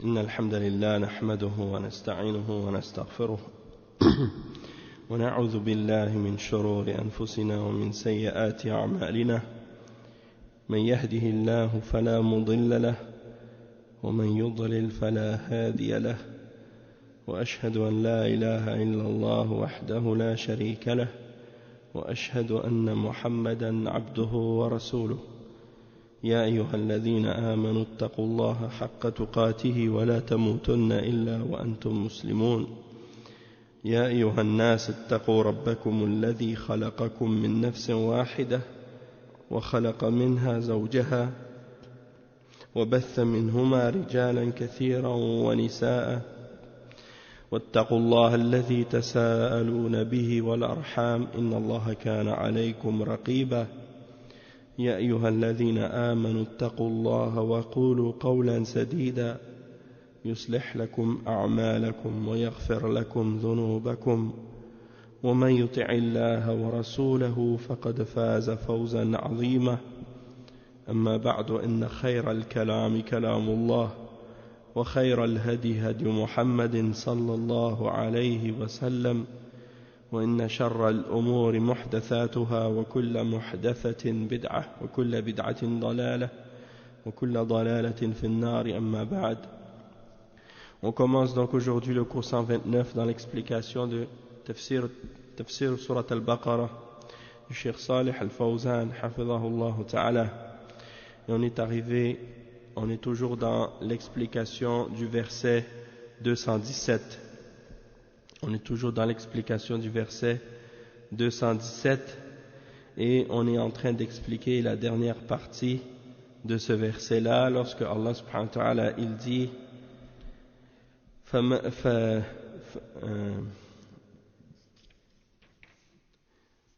إن الحمد لله نحمده ونستعينه ونستغفره ونعوذ بالله من شرور أنفسنا ومن سيئات أعمالنا من يهده الله فلا مضل له ومن يضلل فلا هادي له وأشهد أن لا إله إلا الله وحده لا شريك له وأشهد أن محمدا عبده ورسوله يا أيها الذين آمنوا اتقوا الله حق تقاته ولا تموتن إلا وأنتم مسلمون يا أيها الناس اتقوا ربكم الذي خلقكم من نفس واحدة وخلق منها زوجها وبث منهما رجالا كثيرا ونساء واتقوا الله الذي تساءلون به والأرحام إن الله كان عليكم رقيبا يا أيها الذين آمنوا اتقوا الله وقولوا قولا سديدا يصلح لكم أعمالكم ويغفر لكم ذنوبكم ومن يطع الله ورسوله فقد فاز فوزا عظيما أما بعد إن خير الكلام كلام الله وخير الهدي هدي محمد صلى الله عليه وسلم وإن شر الأمور محدثاتها وكل محدثة بدعة وكل بدعة ضلالة وكل ضلالة في النار أما بعد. On commence donc aujourd'hui le cours 129 dans l'explication de Tafsir Surat al-Baqarah du Cheikh Salih al-Fawzan hafidhahullah ta'ala. Et on est toujours dans l'explication du verset 217. On est toujours dans l'explication du verset 217 et on est en train d'expliquer la dernière partie de ce verset-là lorsque Allah subhanahu wa ta'ala il dit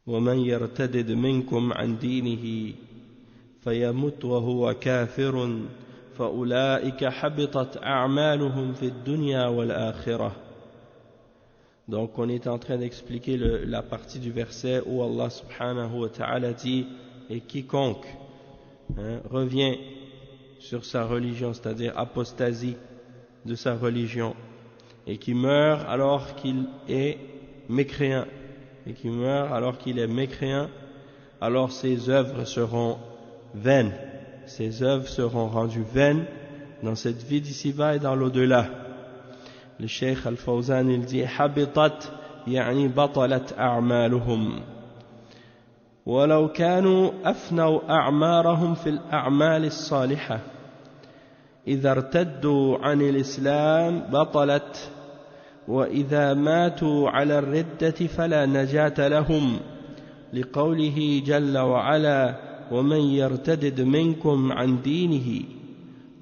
وَمَنْ يَرْتَدِدْ مِنْكُمْ عَنْ دِينِهِ فَيَمُتْ وَهُوَ كَافِرٌ فَأُولَئِكَ حَبِطَتْ أَعْمَالُهُمْ فِي الدُّنْيا وَالْآخِرَةِ. Donc on est en train d'expliquer la partie du verset où Allah subhanahu wa ta'ala dit et quiconque revient sur sa religion, c'est-à-dire apostasie de sa religion et qui meurt alors qu'il est mécréant alors ses œuvres seront vaines, ses œuvres seront rendues vaines dans cette vie d'ici-bas et dans l'au-delà. Le Cheikh Al-Fawzan il dit habitat يعني بطلت أعمالهم ولو كانوا أفنوا أعمارهم في الأعمال الصالحة إذا ارتدوا عن الإسلام بطلت وإذا ماتوا على الردة فلا نجاة لهم لقوله جل وعلا ومن يرتدد منكم عن دينه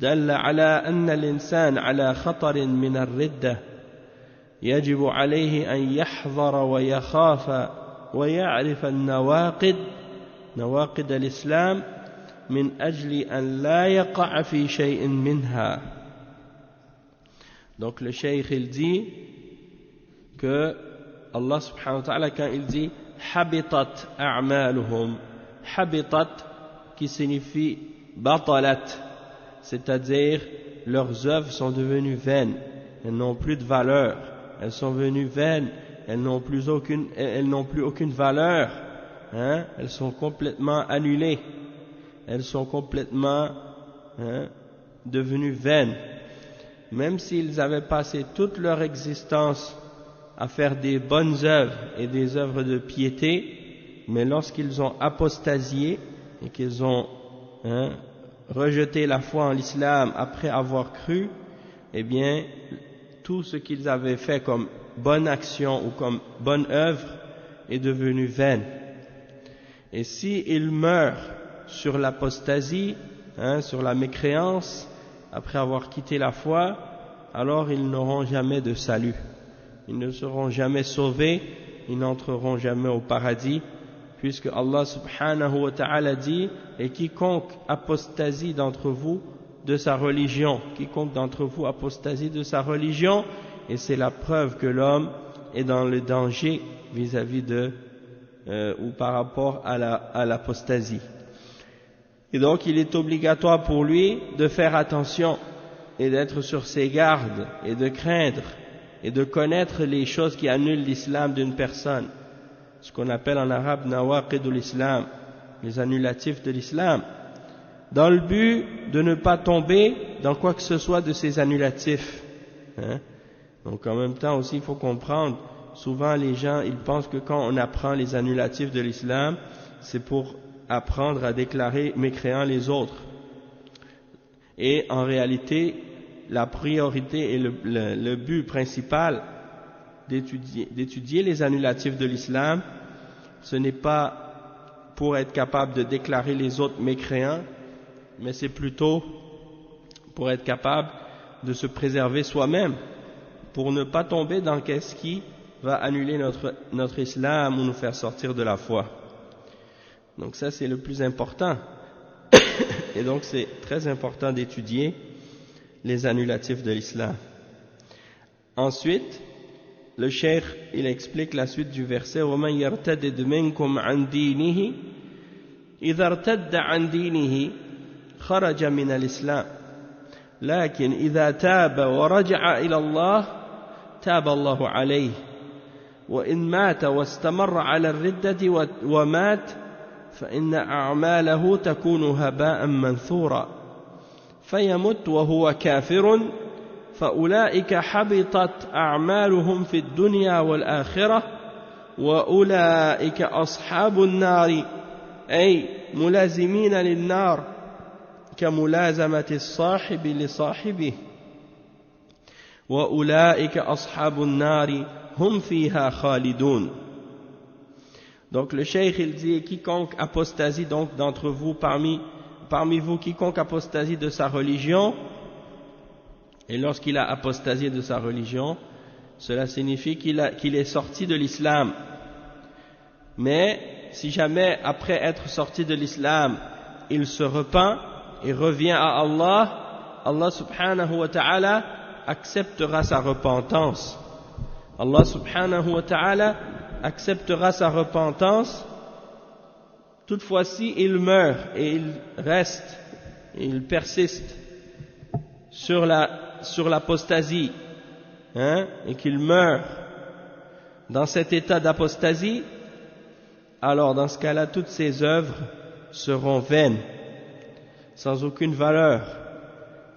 دل على أن الإنسان على خطر من الردة يجب عليه أن يحذر ويخاف ويعرف نواقض الإسلام من أجل أن لا يقع في شيء منها. Donc le cheikh il dit que Allah subhanahu wa ta'ala quand il dit habitat a'maluhum, habitat qui signifie batalat, c'est-à-dire leurs œuvres sont devenues vaines, elles n'ont plus de valeur, elles sont devenues vaines, elles n'ont plus aucune valeur, elles sont complètement annulées, elles sont complètement devenues vaines. Même s'ils avaient passé toute leur existence à faire des bonnes œuvres et des œuvres de piété, mais lorsqu'ils ont apostasié et qu'ils ont rejeté la foi en l'islam après avoir cru, eh bien, tout ce qu'ils avaient fait comme bonne action ou comme bonne œuvre est devenu vain. Et s'ils meurent sur l'apostasie, sur la mécréance, après avoir quitté la foi, alors ils n'auront jamais de salut. Ils ne seront jamais sauvés, ils n'entreront jamais au paradis, puisque Allah subhanahu wa ta'ala dit et quiconque apostasie d'entre vous de sa religion, et c'est la preuve que l'homme est dans le danger vis-à-vis ou par rapport à l'apostasie. Et donc il est obligatoire pour lui de faire attention et d'être sur ses gardes et de craindre et de connaître les choses qui annulent l'islam d'une personne, ce qu'on appelle en arabe nawaqidul islam, les annulatifs de l'islam, dans le but de ne pas tomber dans quoi que ce soit de ces annulatifs. Donc en même temps aussi il faut comprendre, souvent les gens ils pensent que quand on apprend les annulatifs de l'islam, c'est pour apprendre à déclarer mécréants les autres. Et en réalité, la priorité et le but principal d'étudier les annulatifs de l'islam, ce n'est pas pour être capable de déclarer les autres mécréants, mais c'est plutôt pour être capable de se préserver soi-même, pour ne pas tomber dans qu'est-ce qui va annuler notre islam ou nous faire sortir de la foi. Donc ça c'est le plus important. Et donc c'est très important d'étudier les annulatifs de l'islam. Ensuite, le cheikh il explique la suite du verset وَمَنْ يَرْتَدِدْ مِنْكُمْ عَنْ دِينِهِ إِذَا ارْتَدَّ عَنْ دِينِهِ خَرَجَ مِنَ الْإِسْلَامِ لكن إذا تاب ورجع إلى الله تاب الله عليه وإن مات واستمر على الردة ومات فإن أعماله تكون هباء منثورا فيمت وهو كافر فأولئك حبطت أعمالهم في الدنيا والآخرة وأولئك أصحاب النار أي ملازمين للنار كملازمة الصاحب لصاحبه وأولئك أصحاب النار هم فيها خالدون. Donc le cheikh il dit quiconque apostasie donc d'entre vous parmi vous quiconque apostasie de sa religion, et lorsqu'il a apostasié de sa religion, cela signifie qu'il est sorti de l'islam. Mais si jamais après être sorti de l'islam il se repent et revient à Allah, Allah subhanahu wa ta'ala acceptera sa repentance. Allah subhanahu wa ta'ala acceptera sa repentance. Toutefois si il meurt et il reste et il persiste sur l'apostasie, et qu'il meurt dans cet état d'apostasie, alors dans ce cas-là toutes ses œuvres seront vaines, sans aucune valeur,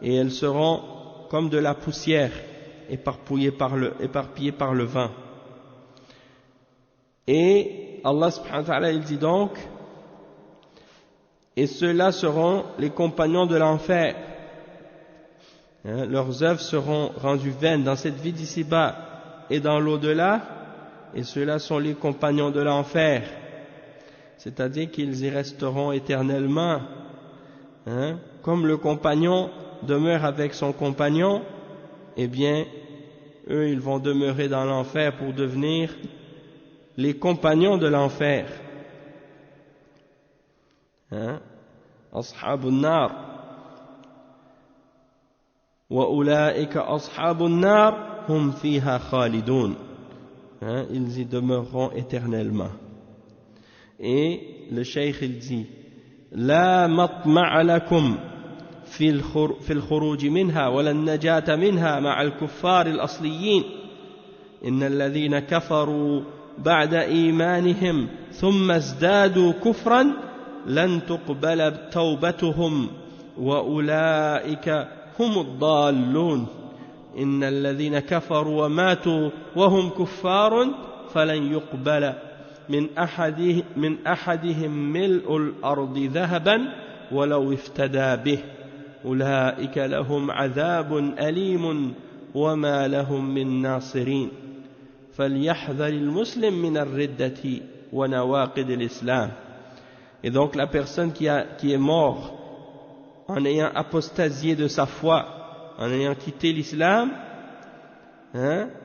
et elles seront comme de la poussière éparpillée par le vent. Et Allah subhanahu wa ta'ala il dit donc, et ceux-là seront les compagnons de l'enfer. Leurs œuvres seront rendues vaines dans cette vie d'ici-bas et dans l'au-delà, et ceux-là sont les compagnons de l'enfer, c'est-à-dire qu'ils y resteront éternellement. Comme le compagnon demeure avec son compagnon, eh bien eux ils vont demeurer dans l'enfer pour devenir les compagnons de l'enfer. Ashabun nar wa ulaika ashabun nar hum fiha khalidun. Ils y demeureront éternellement. Et le cheikh il dit لا مطمع لكم في الخروج منها ولا النجاة منها مع الكفار الأصليين إن الذين كفروا بعد إيمانهم ثم ازدادوا كفرا لن تقبل توبتهم وأولئك هم الضالون إن الذين كفروا وماتوا وهم كفار فلن يقبل من أحدهم ملء الأرض ذهبا ولو افتدى به أولئك لهم عذاب أليم وما لهم من ناصرين فليحذر المسلم من الردة ونواقض الإسلام. Et donc la personne qui est mort en ayant apostasié de sa foi, en ayant quitté l'islam,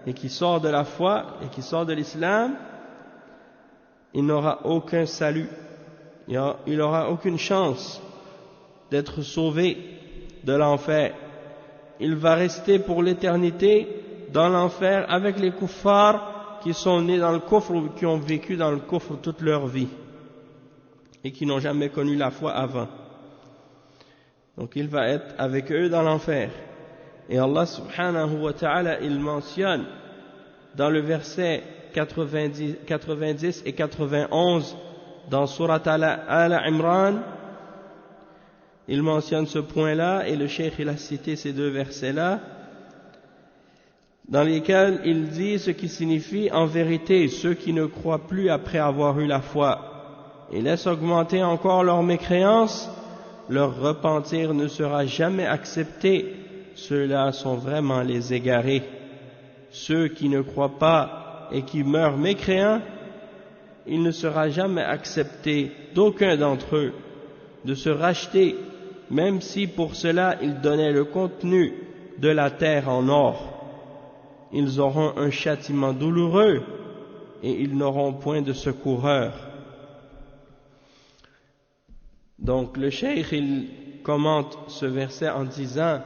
et qui sort de la foi et qui sort de l'islam, il n'aura aucun salut, il n'aura aucune chance d'être sauvé de l'enfer. Il va rester pour l'éternité dans l'enfer avec les kuffars qui sont nés dans le kufr ou qui ont vécu dans le kufr toute leur vie et qui n'ont jamais connu la foi avant. Donc il va être avec eux dans l'enfer. Et Allah subhanahu wa ta'ala, il mentionne dans le verset 90 et 91 dans Surat Al-Imran, il mentionne ce point-là, et le cheikh il a cité ces deux versets-là, dans lesquels il dit ce qui signifie en vérité ceux qui ne croient plus après avoir eu la foi et laissent augmenter encore leur mécréance, leur repentir ne sera jamais accepté. Ceux-là sont vraiment les égarés. Ceux qui ne croient pas et qui meurent mécréants, il ne sera jamais accepté d'aucun d'entre eux de se racheter, même si pour cela ils donnaient le contenu de la terre en or. Ils auront un châtiment douloureux et ils n'auront point de secoureur. Donc le cheikh il commente ce verset en disant: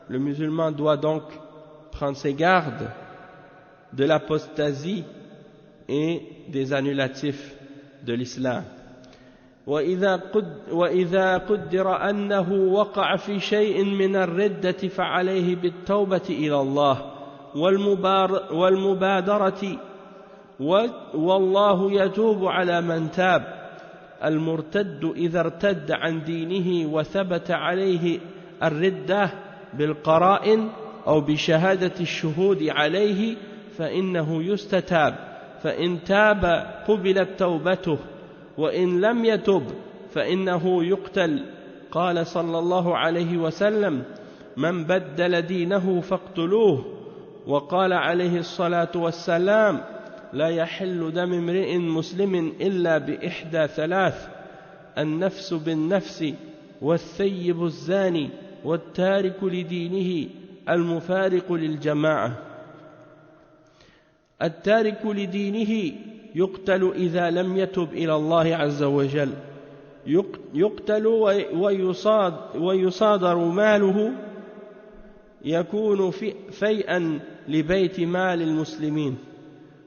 le musulman doit donc prendre ses gardes de l'apostasie et des annulatifs de l'islam. وإذا قدر أنه وقع في شيء من الردة فعليه بالتوبة إلى الله والمبادرة والله يتوب على من تاب. المرتد إذا ارتد عن دينه وثبت عليه الردة بالقرائن أو بشهادة الشهود عليه فإنه يستتاب، فإن تاب قبلت توبته، وإن لم يتب فإنه يقتل. قال صلى الله عليه وسلم: من بدل دينه فاقتلوه. وقال عليه الصلاة والسلام: لا يحل دم امرئ مسلم إلا بإحدى ثلاث: النفس بالنفس، والثيب الزاني، والتارك لدينه المفارق للجماعة. التارك لدينه يقتل إذا لم يتب إلى الله عز وجل، يقتل ويصادر ماله، يكون فيئا لبيت مال المسلمين،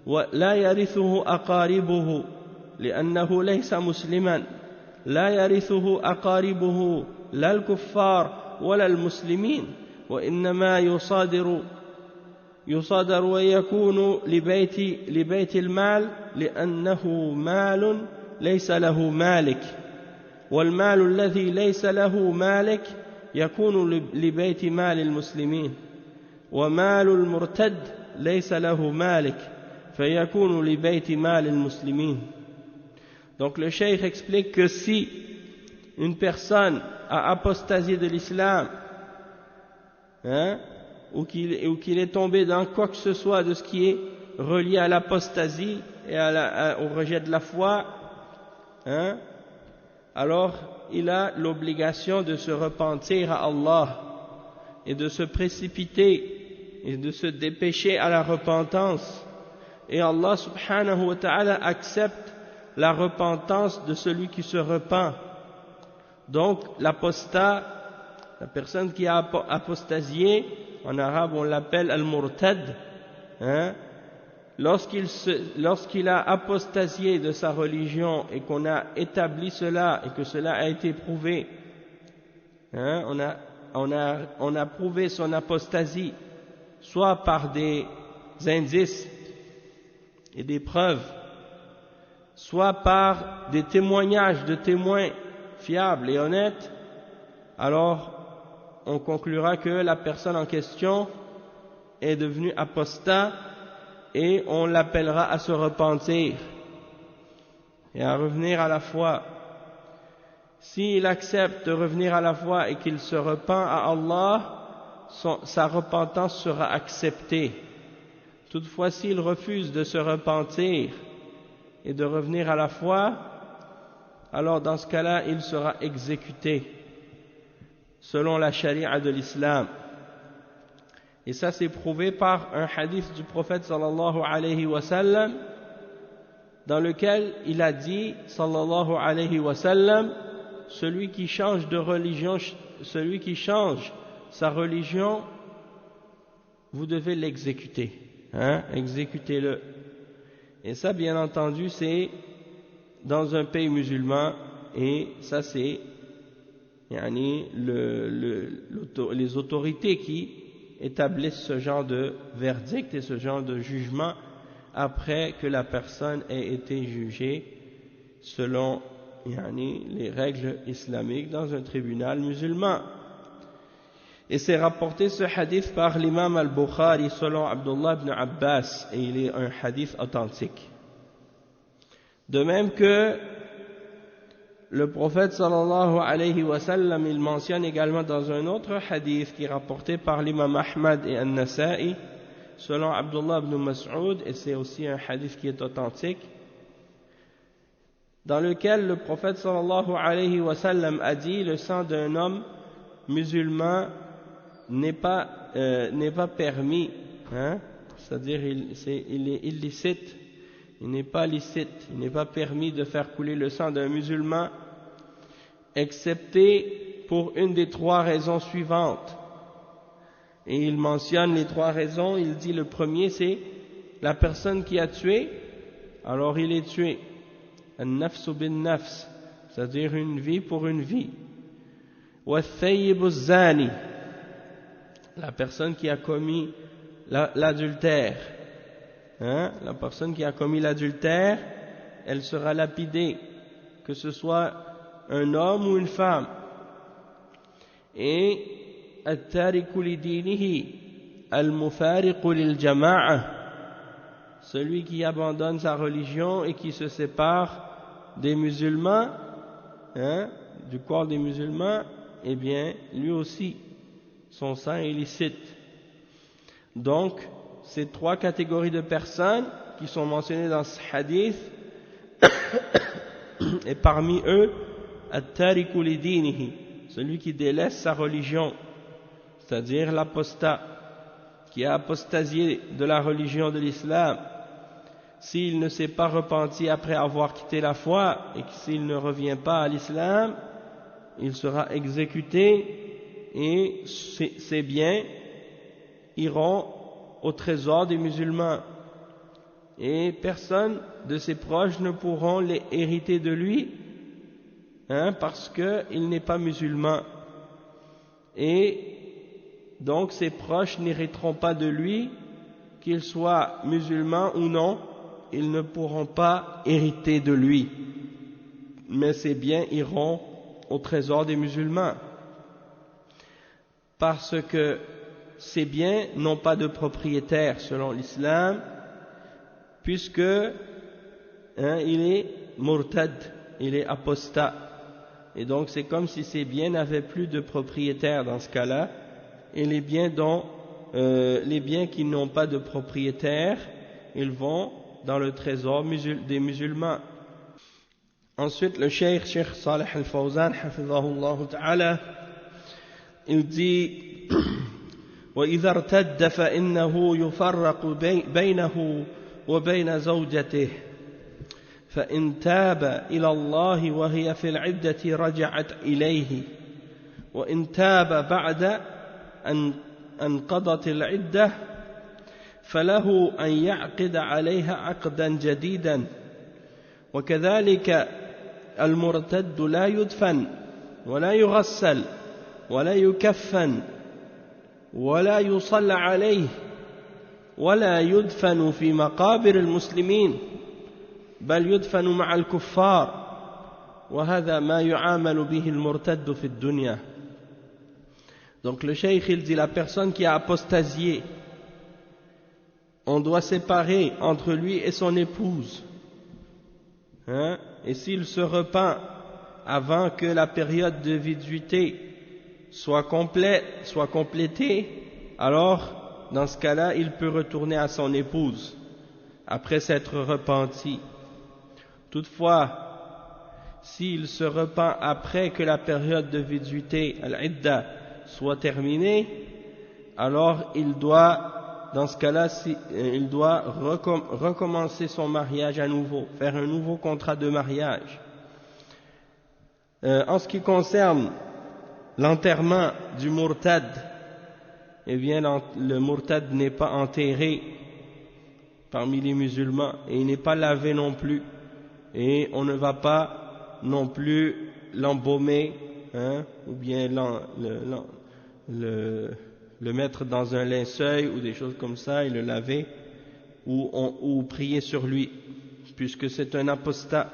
ولا يرثه أقاربه لأنه ليس مسلما، لا يرثه أقاربه لا الكفار ولا المسلمين، وإنما يصادر ويكون لبيت المال لأنه مال ليس له مالك، والمال الذي ليس له مالك يكون لبيت مال المسلمين، ومال المرتد ليس له مالك فيكون لبيت مال المسلمين. Donc le cheikh explique que si une personne a apostasié de l'islam, ou qu'il est tombé dans quoi que ce soit de ce qui est relié à l'apostasie et au rejet de la foi, alors il a l'obligation de se repentir à Allah et de se précipiter et de se dépêcher à la repentance. Et Allah subhanahu wa ta'ala accepte la repentance de celui qui se repent. Donc l'apostat, la personne qui a apostasié, en arabe on l'appelle al-murtad, lorsqu'il a apostasié de sa religion et qu'on a établi cela et que cela a été prouvé, on a prouvé son apostasie soit par des indices et des preuves, soit par des témoignages de témoins fiables et honnêtes, alors on conclura que la personne en question est devenue apostat et on l'appellera à se repentir et à revenir à la foi. S'il accepte de revenir à la foi et qu'il se repent à Allah, sa repentance sera acceptée. Toutefois, s'il refuse de se repentir et de revenir à la foi, alors dans ce cas-là, il sera exécuté selon la charia de l'islam. Et ça c'est prouvé par un hadith du prophète sallallahu alayhi wa sallam, dans lequel il a dit sallallahu alayhi wa sallam: celui qui change de religion, celui qui change sa religion, vous devez l'exécuter, exécutez-le. Et ça bien entendu c'est dans un pays musulman, et ça c'est les autorités qui établissent ce genre de verdict et ce genre de jugement après que la personne ait été jugée selon les règles islamiques dans un tribunal musulman. Et c'est rapporté ce hadith par l'imam al-Bukhari selon Abdullah ibn Abbas, et il est un hadith authentique. De même que le prophète sallallahu alayhi wa sallam, il mentionne également dans un autre hadith qui est rapporté par l'imam Ahmad et An-Nasa'i selon Abdullah ibn Mas'ud, et c'est aussi un hadith qui est authentique, dans lequel le prophète sallallahu alayhi wa sallam a dit: le sang d'un homme musulman n'est pas permis, hein? C'est-à-dire il est illicite, il n'est pas licite, il n'est pas permis de faire couler le sang d'un musulman, excepté pour une des trois raisons suivantes. Et il mentionne les trois raisons. Il dit: le premier, c'est la personne qui a tué, alors il est tué, an-nafsu bin-nafs, c'est-à-dire une vie pour une vie. Wa-thayyibu zani, la personne qui a commis l'adultère, hein? La personne qui a commis l'adultère, elle sera lapidée, que ce soit un homme ou une femme. Et at-tariku li dinihi al-mufariqu lil jama'a, celui qui abandonne sa religion et qui se sépare des musulmans, hein, du corps des musulmans, eh bien lui aussi son sang est illicite. Donc ces trois catégories de personnes qui sont mentionnées dans ce hadith, et parmi eux at-tariku li dinihi, celui qui délaisse sa religion, c'est-à-dire l'apostat, qui a apostasié de la religion de l'islam. S'il ne s'est pas repenti après avoir quitté la foi et s'il ne revient pas à l'islam, il sera exécuté et ses biens iront au trésor des musulmans. Et personne de ses proches ne pourront les hériter de lui, hein, parce qu'il n'est pas musulman. Et donc ses proches n'hériteront pas de lui, qu'il soit musulman ou non, ils ne pourront pas hériter de lui, mais ses biens iront au trésor des musulmans, parce que ces biens n'ont pas de propriétaire selon l'islam, puisque il est murtad, il est apostat, et donc c'est comme si ces biens n'avaient plus de propriétaire dans ce cas-là, et les biens qui n'ont pas de propriétaire, ils vont dans le trésor des musulmans. Ensuite, le Cheikh Salih al-Fawzan, hafizahullah ta'ala, il dit: وإذا ارتد فإنه يفرق بينه وبين زوجته، فإن تاب إلى الله وهي في العدة رجعت إليه، وإن تاب بعد أن انقضت العدة فله أن يعقد عليها عقدا جديدا. وكذلك المرتد لا يدفن ولا يغسل ولا يكفن ولا يصلى عليه ولا يدفن في مقابر المسلمين، بل يدفن مع الكفار، وهذا ما يعامل به المرتد في الدنيا. Donc le cheikh il dit: la personne qui a apostasié, on doit séparer entre lui et son épouse, hein? Et s'il se repent avant que la période de viduité soit complétée, alors dans ce cas-là il peut retourner à son épouse après s'être repenti. Toutefois, s'il se repent après que la période de viduité, al-idda, soit terminée, alors il doit, dans ce cas-là, il doit recommencer son mariage à nouveau, faire un nouveau contrat de mariage. En ce qui concerne l'enterrement du murtad, eh bien le murtad n'est pas enterré parmi les musulmans et il n'est pas lavé non plus, et on ne va pas non plus l'embaumer, hein, ou bien le mettre dans un linceul ou des choses comme ça et le laver ou prier sur lui, puisque c'est un apostat.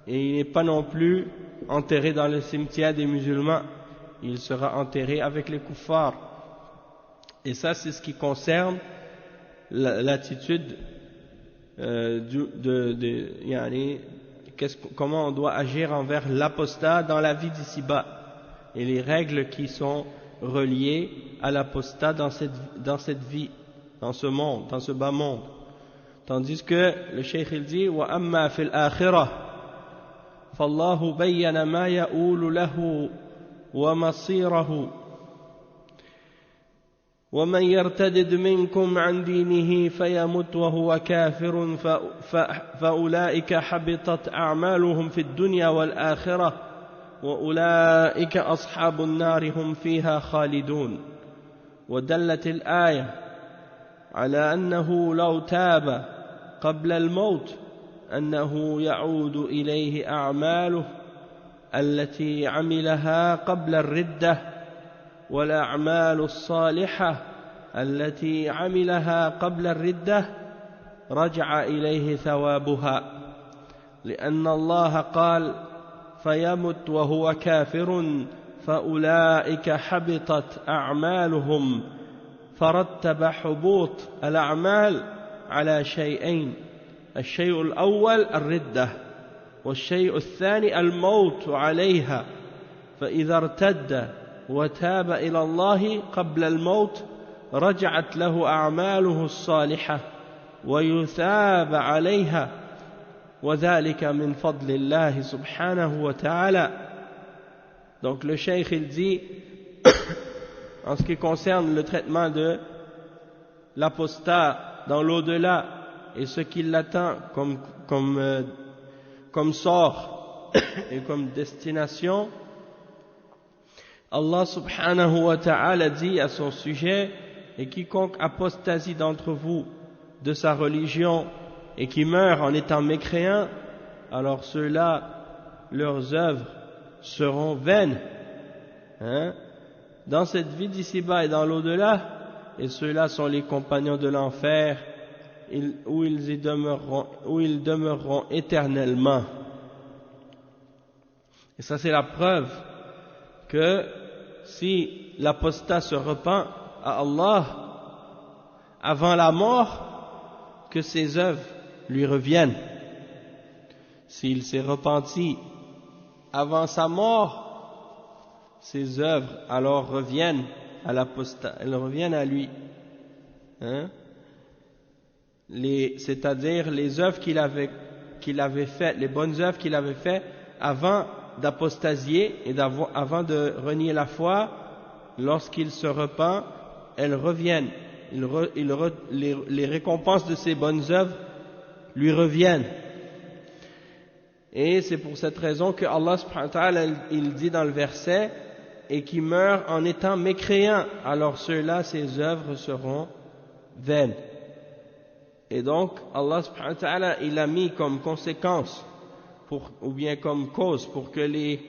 Et il n'est pas non plus enterré dans le cimetière des musulmans, il sera enterré avec les kuffars. Et ça, c'est ce qui concerne l'attitude comment on doit agir envers l'apostat dans la vie d'ici-bas, et les règles qui sont reliées à l'apostat dans cette vie, dans ce monde, dans ce bas monde. Tandis que le cheikh il dit wa amma fil akhirah fallahu bayyana ma ya'ulu lahu wa masirahu ومن يرتدد منكم عن دينه فيمت وهو كافر فأولئك حبطت أعمالهم في الدنيا والآخرة وأولئك أصحاب النار هم فيها خالدون. ودلت الآية على أنه لو تاب قبل الموت أنه يعود إليه أعماله التي عملها قبل الردة والأعمال الصالحة التي عملها قبل الردة رجع إليه ثوابها، لأن الله قال فيمت وهو كافر فأولئك حبطت أعمالهم، فرتب حبوط الأعمال على شيئين: الشيء الأول الردة، والشيء الثاني الموت عليها، فإذا ارتد وتاب إلى الله قبل الموت رجعت له أعماله الصالحة ويثاب عليها وذلك من فضل الله سبحانه وتعالى. Donc le cheikh il dit en ce qui concerne le traitement de l'apostat dans l'au-delà et ce qui l'attend comme sort et comme destination, Allah subhanahu wa ta'ala dit à son sujet: et quiconque apostasie d'entre vous de sa religion et qui meurt en étant mécréant, alors ceux-là, leurs œuvres seront vaines dans cette vie d'ici-bas et dans l'au-delà, et ceux-là sont les compagnons de l'enfer où ils demeureront éternellement. Et ça, c'est la preuve que si l'apostat se repent à Allah avant la mort, que ses œuvres lui reviennent. S'il s'est repenti avant sa mort, ses œuvres alors reviennent à l'apostat, elles reviennent à lui. C'est-à-dire les œuvres qu'il avait faites, les bonnes œuvres qu'il avait faites avant d'apostasier et avant de renier la foi, lorsqu'il se repent, elles reviennent. Les récompenses de ses bonnes œuvres lui reviennent. Et c'est pour cette raison que Allah subhanahu wa ta'ala il dit dans le verset: et qui meurt en étant mécréant, alors ceux-là, ses œuvres seront vaines. Et donc Allah subhanahu wa ta'ala il a mis comme conséquence ou bien comme cause pour que les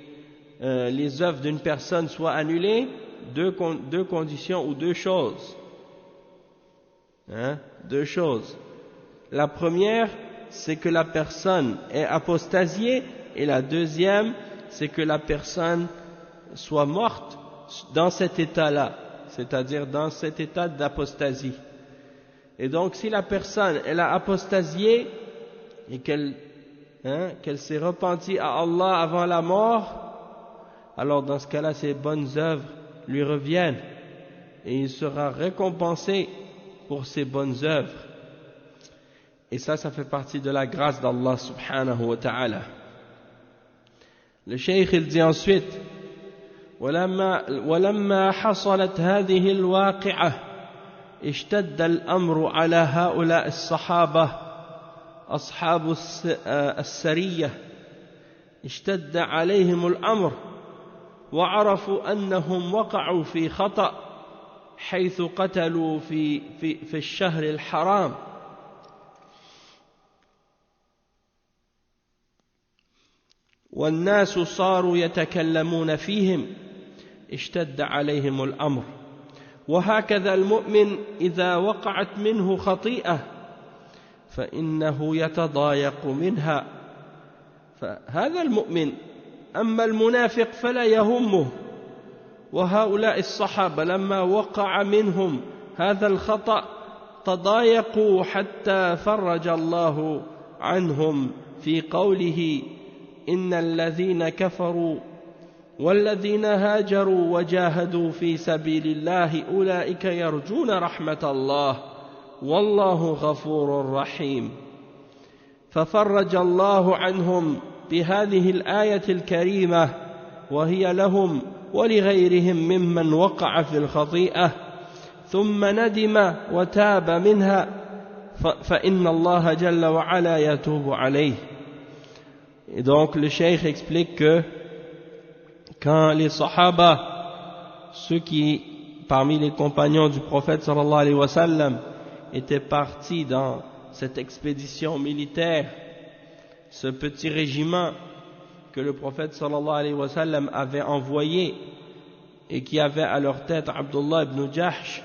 œuvres d'une personne soient annulées, deux conditions ou deux choses. Deux choses. La première, c'est que la personne est apostasiée, et la deuxième, c'est que la personne soit morte dans cet état-là, c'est-à-dire dans cet état d'apostasie. Et donc, si la personne elle a apostasié et qu'elle s'est repentie à Allah avant la mort, alors dans ce cas-là, ses bonnes œuvres lui reviennent et il sera récompensé pour ses bonnes œuvres. Et ça fait partie de la grâce d'Allah subhanahu wa ta'ala. Le cheikh il dit ensuite: ولما حصلت هذه الواقعة اشتد الأمر على هؤلاء الصحابة أصحاب السرية، اشتد عليهم الأمر وعرفوا أنهم وقعوا في خطأ حيث قتلوا في الشهر الحرام، والناس صاروا يتكلمون فيهم، اشتد عليهم الأمر وهكذا المؤمن إذا وقعت منه خطيئة فإنه يتضايق منها فهذا المؤمن أما المنافق فلا يهمه وهؤلاء الصحابة لما وقع منهم هذا الخطأ تضايقوا حتى فرج الله عنهم في قوله إن الذين كفروا والذين هاجروا وجاهدوا في سبيل الله أولئك يرجون رحمة الله والله غفور رحيم ففرج الله عنهم بهذه الآية الكريمة وهي لهم ولغيرهم ممن وقع في الخطيئة ثم ندم وتاب منها فإن الله جل وعلا يتوب عليه. Et donc le cheikh explique que quand les sahaba, ceux qui parmi les compagnons du prophète sallallahu alayhi wa sallam étaient partis dans cette expédition militaire, ce petit régiment que le prophète sallallahu alayhi wa sallam avait envoyé et qui avait à leur tête Abdullah ibn Jahsh,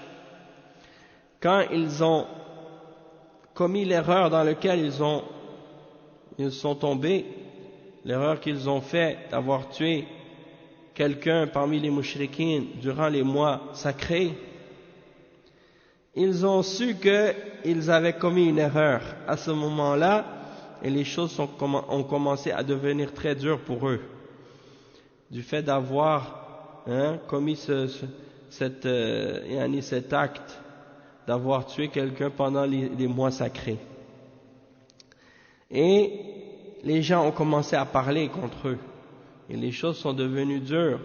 quand ils ont commis l'erreur dans laquelle ils sont tombés, l'erreur qu'ils ont fait d'avoir tué quelqu'un parmi les mouchriquines durant les mois sacrés, ils ont su qu'ils avaient commis une erreur à ce moment-là et les choses ont commencé à devenir très dures pour eux du fait d'avoir commis cet acte d'avoir tué quelqu'un pendant les mois sacrés. Et les gens ont commencé à parler contre eux et les choses sont devenues dures.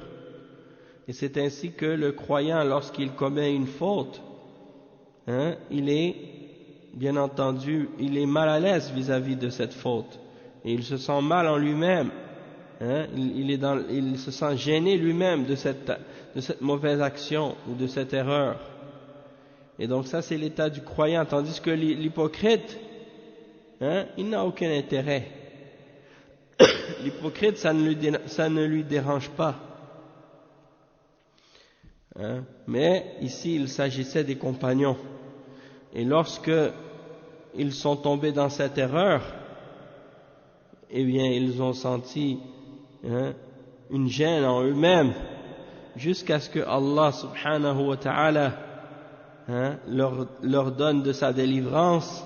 Et c'est ainsi que le croyant, lorsqu'il commet une faute, il est, bien entendu, il est mal à l'aise vis-à-vis de cette faute. Et il se sent mal en lui-même. Il se sent gêné lui-même de cette mauvaise action ou de cette erreur. Et donc ça c'est l'état du croyant, tandis que l'hypocrite, il n'a aucun intérêt. L'hypocrite, ça ne lui dérange pas. Mais ici il s'agissait des compagnons. Et lorsque ils sont tombés dans cette erreur, eh bien ils ont senti une gêne en eux-mêmes, jusqu'à ce que Allah subhanahu wa ta'ala leur donne de sa délivrance.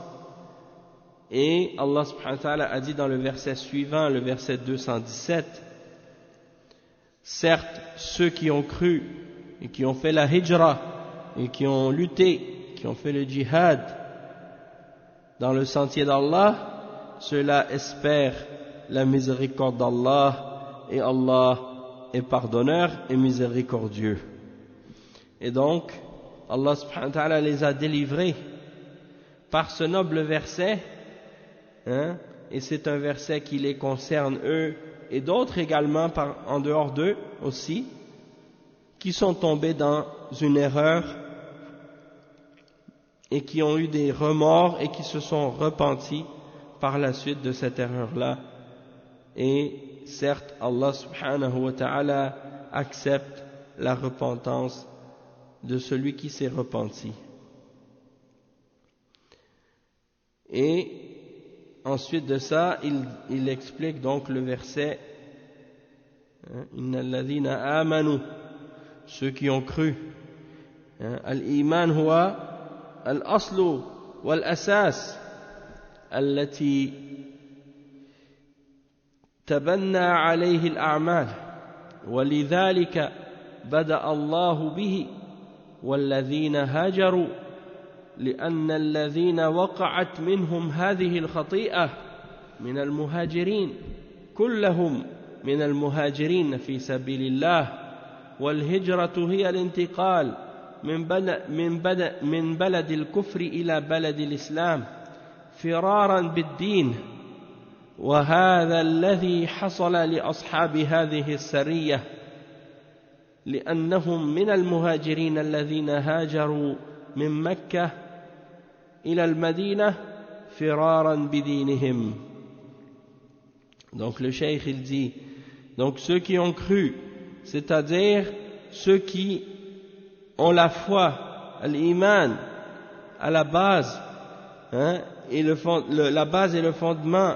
Et Allah subhanahu wa ta'ala a dit dans le verset suivant, le verset 217, certes ceux qui ont cru et qui ont fait la hijra et qui ont lutté, qui ont fait le djihad dans le sentier d'Allah, ceux-là espèrent la miséricorde d'Allah et Allah est pardonneur et miséricordieux. Et donc Allah subhanahu wa ta'ala les a délivrés par ce noble verset, et c'est un verset qui les concerne eux et d'autres également en dehors d'eux aussi, qui sont tombés dans une erreur et qui ont eu des remords et qui se sont repentis par la suite de cette erreur-là. Et certes, Allah subhanahu wa ta'ala accepte la repentance de celui qui s'est repenti. Et ensuite de ça, il explique donc le verset Inna alladhina amanu, ceux qui ont cru. Al-iman huwa al-aslu wal-asas allati tabanna alayhi al-a'mal walidhalika bada Allah bihi والذين هاجروا لأن الذين وقعت منهم هذه الخطيئة من المهاجرين كلهم من المهاجرين في سبيل الله والهجرة هي الانتقال من بلد الكفر إلى بلد الإسلام فرارا بالدين وهذا الذي حصل لأصحاب هذه السرية لأنهم من المهاجرين الذين هاجروا من مكة إلى المدينة فرارا بدينهم. Donc le cheikh il dit, donc ceux qui ont cru, c'est-à-dire ceux qui ont la foi, l'iman, à la base, hein, et la base et le fondement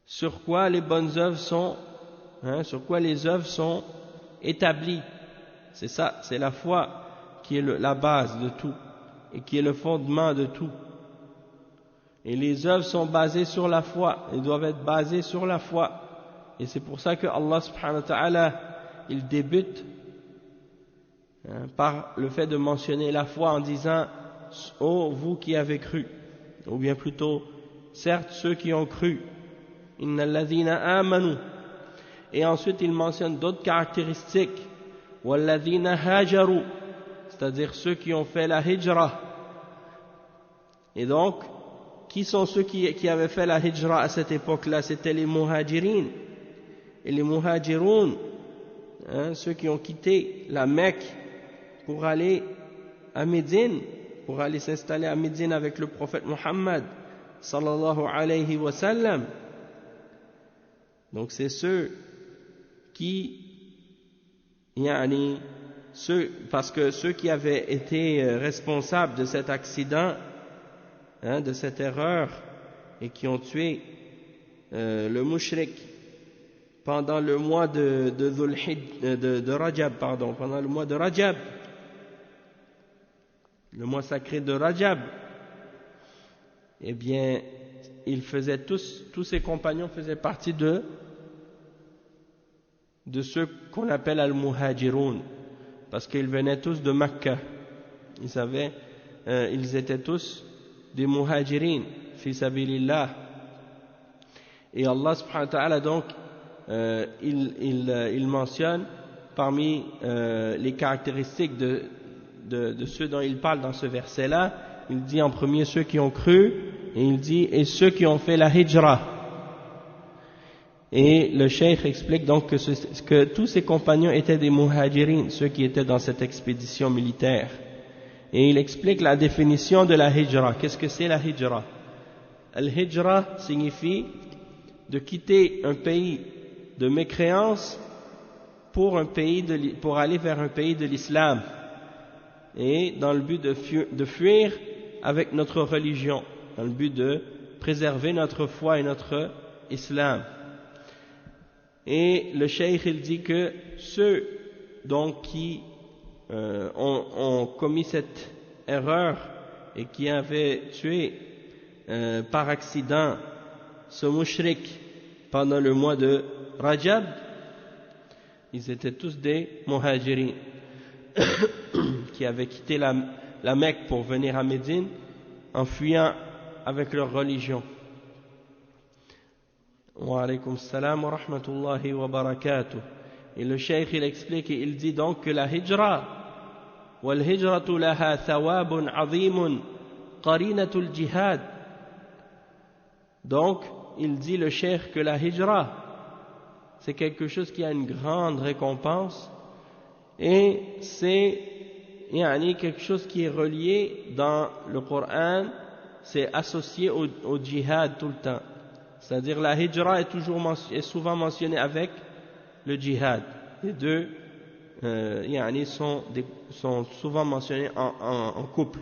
sur quoi les bonnes œuvres sont, hein, sur quoi les œuvres sont établies. C'est ça, c'est la foi qui est la base de tout et qui est le fondement de tout. Et les œuvres sont basées sur la foi, elles doivent être basées sur la foi. Et c'est pour ça que Allah subhanahu wa ta'ala, il débute par le fait de mentionner la foi en disant « Oh, vous qui avez cru », ou bien plutôt « Certes, ceux qui ont cru ». « Inna alladhina amanu » et ensuite il mentionne d'autres caractéristiques. « Walladhina hajaru » c'est-à-dire ceux qui ont fait la hijra. Et donc, qui sont ceux qui avaient fait la hijra à cette époque-là? C'était les muhajirin. Et les muhajiroun, hein, ceux qui ont quitté la Mecque pour aller à Médine, pour aller s'installer à Médine avec le prophète Muhammad sallallahu alayhi wa sallam. Donc c'est ceux qui, parce que ceux qui avaient été responsables de cet accident, hein, de cette erreur, et qui ont tué le mushrik pendant le mois de Rajab, pendant le mois de Rajab, le mois sacré de Rajab, eh bien, tous ces compagnons faisaient partie de ceux qu'on appelle al-muhajiroun, parce qu'ils venaient tous de Mecca. Ils étaient tous des muhajirin, fi sabilillah. Et Allah subhanahu wa ta'ala donc, il mentionne parmi les caractéristiques de ceux dont il parle dans ce verset-là, il dit en premier ceux qui ont cru, et il dit et ceux qui ont fait la hijra. Et le cheikh explique donc que tous ces compagnons étaient des muhajirin, ceux qui étaient dans cette expédition militaire. Et il explique la définition de la hijra. Qu'est-ce que c'est la hijra? Al-hijra signifie de quitter un pays de mécréance pour aller vers un pays de l'islam, et dans le but de fuir avec notre religion, dans le but de préserver notre foi et notre islam. Et le cheikh il dit que ceux donc qui ont commis cette erreur et qui avaient tué par accident ce mushrik pendant le mois de Rajab, ils étaient tous des muhajirin qui avaient quitté la Mecque pour venir à Médine en fuyant avec leur religion. Wa alaykum salam wa rahmatullahi wa barakatuh. Et le cheikh il explique et il dit donc que la hijra wal hijratu laha thawabun azimun qarinatul jihad. Donc il dit le cheikh que la hijra c'est quelque chose qui a une grande récompense, et c'est quelque chose qui est relié dans le Coran, c'est associé au djihad tout le temps. C'est-à-dire la hijra est souvent mentionnée avec le djihad. Les deux sont souvent mentionnés en couple,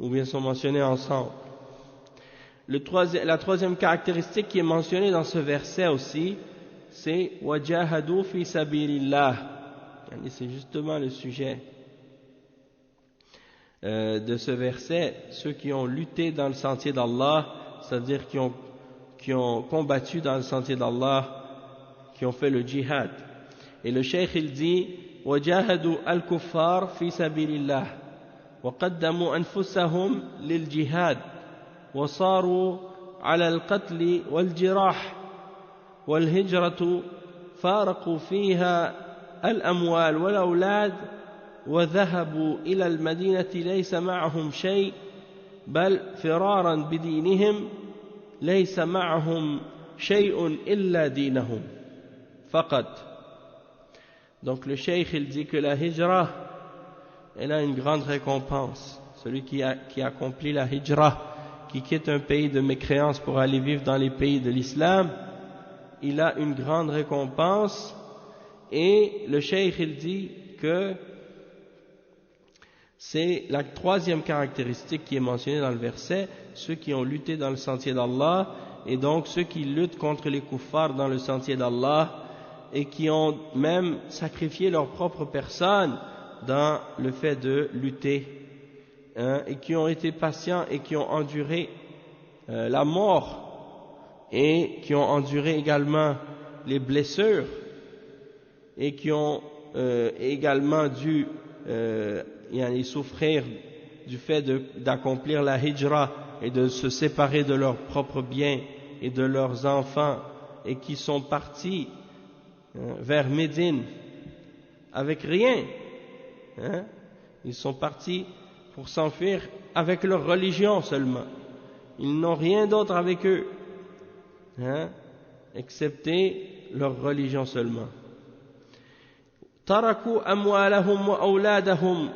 ou bien sont mentionnés ensemble. La troisième caractéristique qui est mentionnée dans ce verset aussi, c'est « wajahadu fi sabilillah ». C'est justement le sujet de ce verset, ceux qui ont lutté dans le sentier d'Allah, c'est-à-dire qui ont combattu dans le sentier d'Allah, qui ont fait le djihad. Et le cheikh il dit wajahadu al-kuffar fi sabilillah wa qaddamu anfusahum lil jihad wa saru ala al-qatl wal jirah wal hijratu faraqu fiha al-amwal wal awlad وذهبوا إلى المدينة ليس معهم شيء بل فرارا بدينهم ليس معهم شيء إلا دينهم فقط. Donc le cheikh il dit que la hijra elle a une grande récompense. Celui qui accomplit la hijra, qui quitte un pays de mécréance pour aller vivre dans les pays de l'islam, il a une grande récompense, Et le cheikh il dit que c'est la troisième caractéristique qui est mentionnée dans le verset, ceux qui ont lutté dans le sentier d'Allah, et donc ceux qui luttent contre les kuffars dans le sentier d'Allah, et qui ont même sacrifié leur propre personne dans le fait de lutter, et qui ont été patients et qui ont enduré la mort, et qui ont enduré également les blessures, et qui ont également dû souffrir du fait d'accomplir la hijra et de se séparer de leurs propres biens et de leurs enfants, et qui sont partis vers Médine avec rien. Ils sont partis pour s'enfuir avec leur religion seulement. Ils n'ont rien d'autre avec eux, excepté leur religion seulement. تركوا أموالهم وأولادهم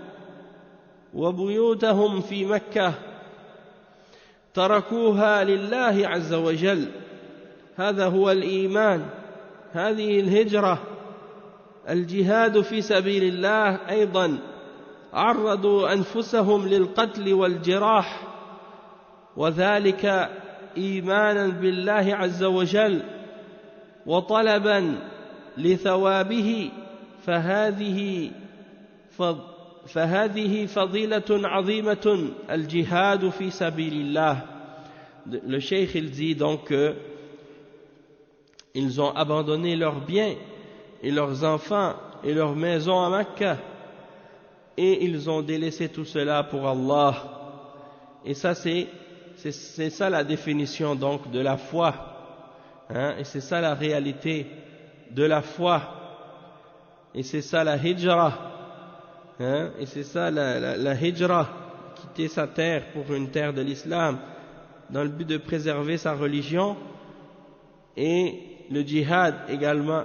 وبيوتهم في مكة تركوها لله عز وجل. هذا هو الإيمان، هذه الهجرة، الجهاد في سبيل الله. أيضا عرضوا أنفسهم للقتل والجراح، وذلك إيمانا بالله عز وجل وطلبا لثوابه. فهذه فضيلة عظيمة الجهاد في سبيل الله. Le cheikh il dit donc que ils ont abandonné leurs biens et leurs enfants et leurs maisons à Mecca, et ils ont délaissé tout cela pour Allah. Et ça c'est ça la définition donc de la foi, et c'est ça la réalité de la foi. Et c'est ça la hijra, et c'est ça la hijra, quitter sa terre pour une terre de l'islam dans le but de préserver sa religion. Et le djihad également,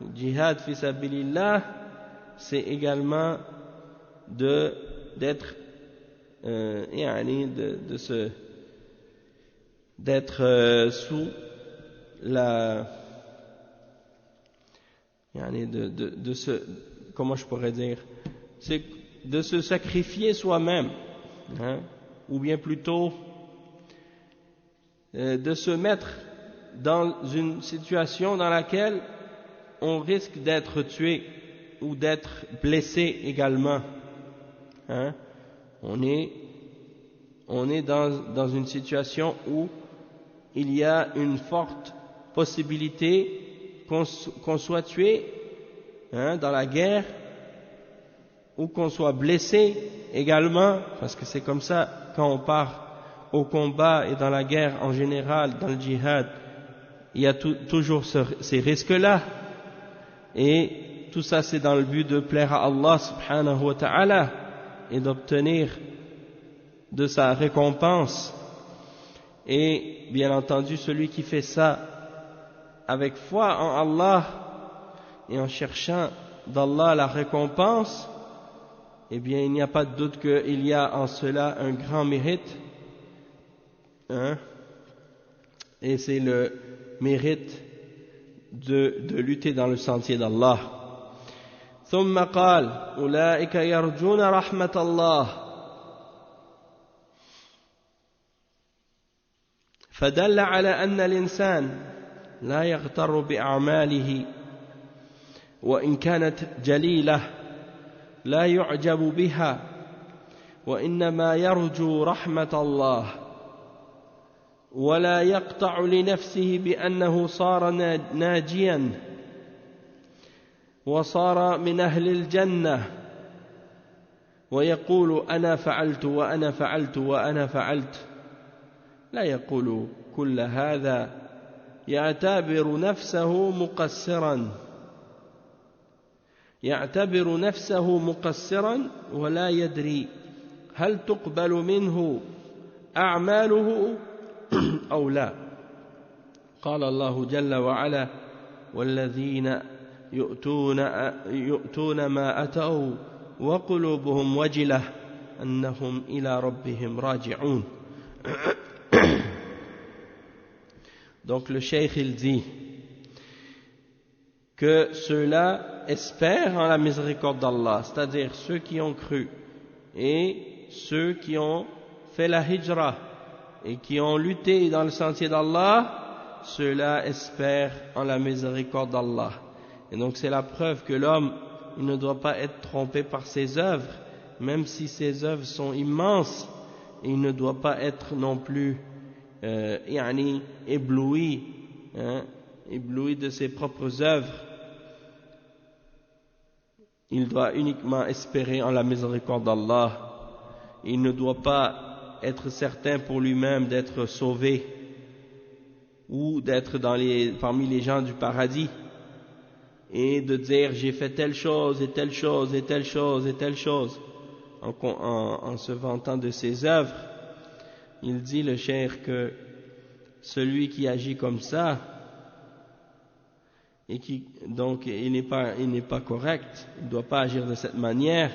le djihad fi sabilillah, c'est également d'être sous la comment je pourrais dire, c'est de se sacrifier soi-même, ou bien plutôt de se mettre dans une situation dans laquelle on risque d'être tué ou d'être blessé également. On est dans une situation où il y a une forte possibilité qu'on soit tué dans la guerre, ou qu'on soit blessé également, parce que c'est comme ça quand on part au combat et dans la guerre en général, dans le djihad, il y a toujours ces risques-là, et tout ça c'est dans le but de plaire à Allah subhanahu wa ta'ala et d'obtenir de sa récompense. Et bien entendu, celui qui fait ça avec foi en Allah et en cherchant d'Allah la récompense, eh bien il n'y a pas de doute qu'il y a en cela un grand mérite, et c'est le mérite de lutter dans le sentier d'Allah. ثم قال أولئك يرجون رحمة الله. فدل على أن الإنسان لا يغتر بأعماله وإن كانت جليلة، لا يعجب بها، وإنما يرجو رحمة الله، ولا يقطع لنفسه بأنه صار ناجيا وصار من أهل الجنة، ويقول أنا فعلت وأنا فعلت وأنا فعلت. لا يقول كل هذا، يعتبر نفسه مقصرا ولا يدري هل تقبل منه أعماله أو لا. قال الله جل وعلا: والذين يؤتون ما أتوا وقلوبهم وجلة أنهم إلى ربهم راجعون. Donc le cheikh il dit, que ceux-là espèrent en la miséricorde d'Allah, c'est-à-dire ceux qui ont cru et ceux qui ont fait la hijra et qui ont lutté dans le sentier d'Allah, ceux-là espèrent en la miséricorde d'Allah. Et donc c'est la preuve que l'homme, il ne doit pas être trompé par ses œuvres, même si ses œuvres sont immenses, et il ne doit pas être non plus ébloui, ébloui de ses propres œuvres. Il doit uniquement espérer en la miséricorde d'Allah. Il ne doit pas être certain pour lui-même d'être sauvé ou d'être parmi les gens du paradis et de dire j'ai fait telle chose et telle chose et telle chose et telle chose en se vantant de ses œuvres. Il dit le cheikh que celui qui agit comme ça et qui donc il n'est pas correct, il ne doit pas agir de cette manière.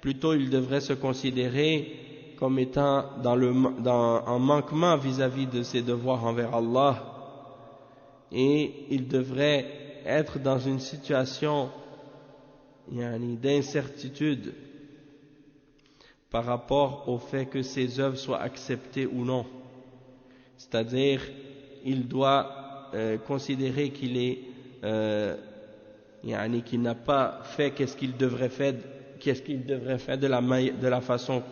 Plutôt il devrait se considérer comme étant en manquement vis-à-vis de ses devoirs envers Allah, et il devrait être dans une situation d'incertitude par rapport au fait que ses œuvres soient acceptées ou non. C'est-à-dire il doit considérer qu'il n'a pas fait qu'est-ce qu'il devrait faire de la façon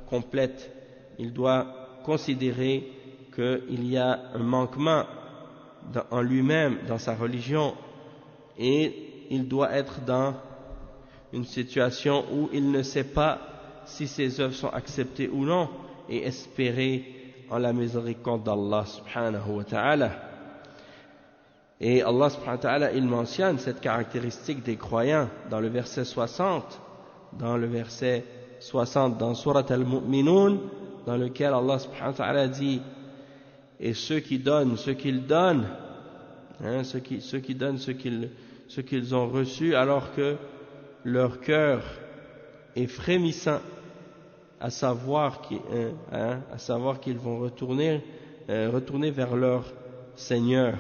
complète. Il doit considérer qu'il y a un manquement en lui-même, dans sa religion, et il doit être dans une situation où il ne sait pas si ses œuvres sont acceptées ou non, et espérer en la miséricorde d'Allah subhanahu wa ta'ala. Et Allah subhanahu wa ta'ala, il mentionne cette caractéristique des croyants dans le verset 60, dans Surat Al-Mu'minun, dans lequel Allah subhanahu wa ta'ala dit et ceux qui donnent ce qu'ils donnent, ceux qui donnent ce qu'ils ont reçu alors que leur cœur est frémissant à savoir qu'ils vont retourner vers leur Seigneur.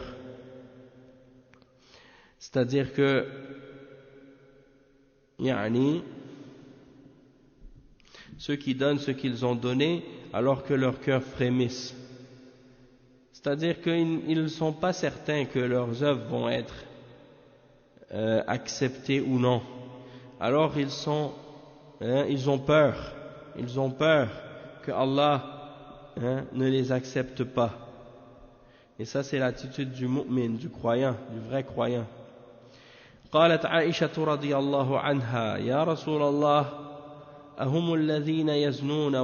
C'est-à-dire que ceux qui donnent ce qu'ils ont donné alors que leur cœur frémisse. C'est-à-dire qu'ils ne sont pas certains que leurs œuvres vont être acceptées ou non. Alors ils ont peur que Allah ne les accepte pas. Et ça c'est l'attitude du mu'min, du croyant, du vrai croyant. قالت عائشة رضي الله عنها يا رسول الله أهم الذين يزنون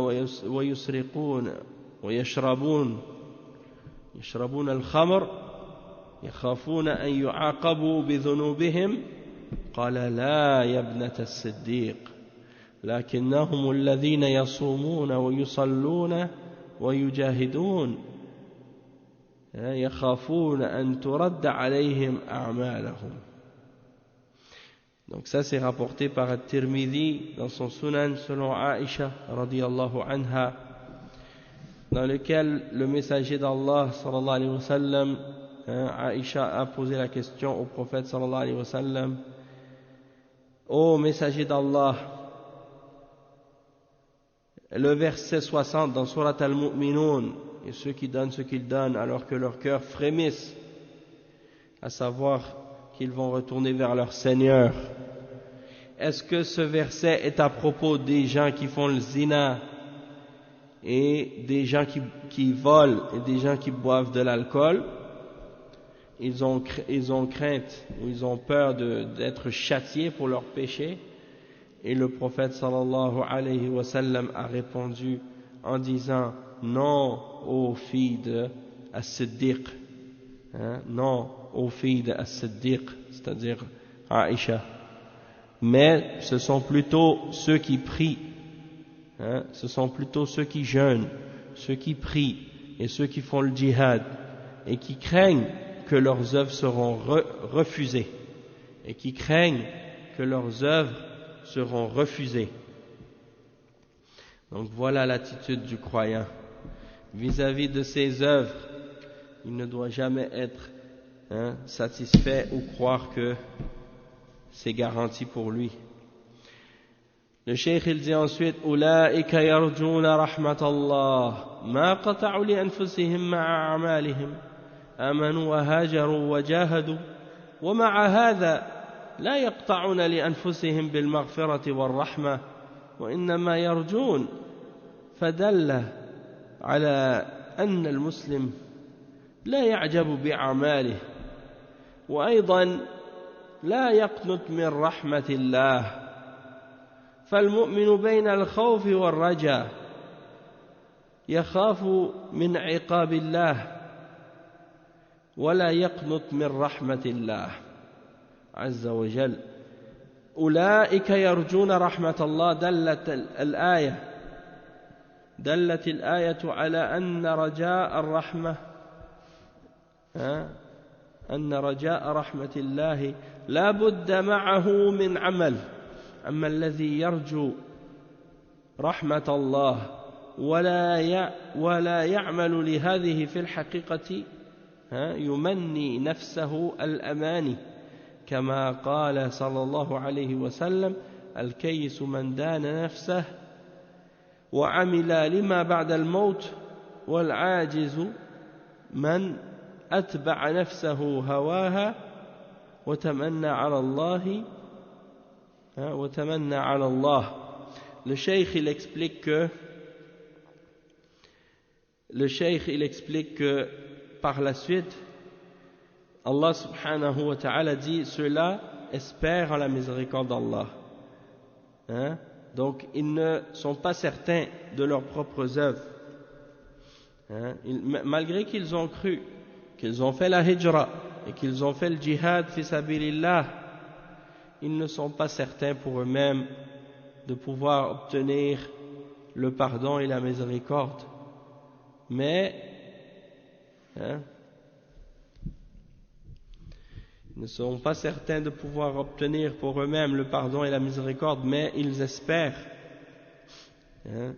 ويسرقون ويشربون الخمر يخافون أن يعاقبوا بذنوبهم قال لا يا ابنة الصديق لكنهم الذين يصومون ويصلون ويجاهدون يخافون أن ترد عليهم أعمالهم. Donc ça c'est rapporté par At-Tirmidhi dans son Sunan selon Aïcha radiyallahu anha, dans lequel le messager d'Allah sallallahu alayhi wa sallam, Aïcha a posé la question au prophète sallallahu alayhi wa sallam: ô messager d'Allah, le verset 60 dans Surat Al-Mu'minun, et ceux qui donnent ce qu'ils donnent alors que leur cœur frémisse, à savoir qu'ils vont retourner vers leur Seigneur. Est-ce que ce verset est à propos des gens qui font le zina et des gens qui volent et des gens qui boivent de l'alcool? Ils ont crainte ou ils ont peur d'être châtiés pour leurs péchés. Et le prophète sallallahu alayhi wa sallam a répondu en disant: non aux filles de As-Siddiq, non aux filles de As-Siddiq, c'est-à-dire Aïcha, mais ce sont plutôt ceux qui prient, ce sont plutôt ceux qui jeûnent, ceux qui prient et ceux qui font le djihad et qui craignent que leurs œuvres seront refusées, et qui craignent que leurs œuvres seront refusées. Donc voilà l'attitude du croyant vis-à-vis de ses œuvres. Il ne doit jamais être satisfait ou croire que c'est garanti pour lui. Le cheikh il dit ensuite أولئك يرجون رحمة الله ما قطعوا لأنفسهم مع أعمالهم آمنوا وهاجروا وجاهدوا ومع هذا لا يقطعون لأنفسهم بالمغفرة والرحمة وإنما يرجون فدل على أن المسلم لا يعجب بأعماله وأيضا لا يقنط من رحمة الله فالمؤمن بين الخوف والرجاء يخاف من عقاب الله ولا يقنط من رحمة الله عز وجل أولئك يرجون رحمة الله دلت الآية على أن رجاء رحمة الله لا بد معه من عمل. أما الذي يرجو رحمة الله ولا يعمل لهذه في الحقيقة يمني نفسه الأماني كما قال صلى الله عليه وسلم الكيس من دان نفسه وعمل لما بعد الموت والعاجز من أتبع نفسه هواها وتمنى على الله. Le cheikh il explique que par la suite Allah subhanahu wa ta'ala dit ceux-là espèrent en la miséricorde d'Allah, donc ils ne sont pas certains de leurs propres œuvres, malgré qu'ils ont cru, qu'ils ont fait la hijra et qu'ils ont fait le jihad fi sabilillah, ils ne sont pas certains pour eux-mêmes de pouvoir obtenir le pardon et la miséricorde. Mais ils ne sont pas certains de pouvoir obtenir pour eux-mêmes le pardon et la miséricorde, mais ils espèrent.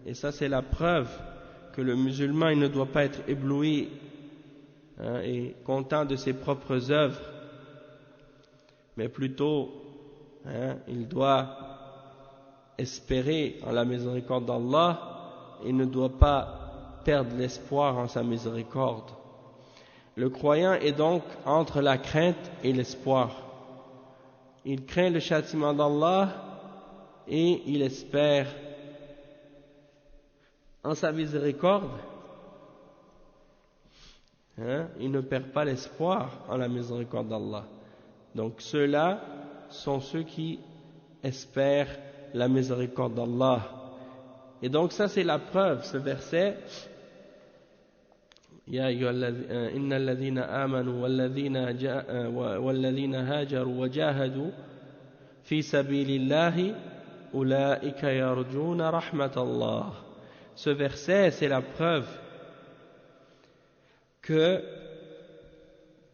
Et ça c'est la preuve que le musulman il ne doit pas être ébloui et content de ses propres œuvres, mais plutôt il doit espérer en la miséricorde d'Allah et ne doit pas perdre l'espoir en sa miséricorde. Le croyant est donc entre la crainte et l'espoir. Il craint le châtiment d'Allah et il espère en sa miséricorde. Il ne perd pas l'espoir en la miséricorde d'Allah. Donc ceux-là sont ceux qui espèrent la miséricorde d'Allah. Et donc ça c'est la preuve, ce verset يا أيها إن الذين آمنوا والذين هاجروا وجاهدوا في سبيل الله أولئك يرجون رحمة الله. Ce verset c'est la preuve que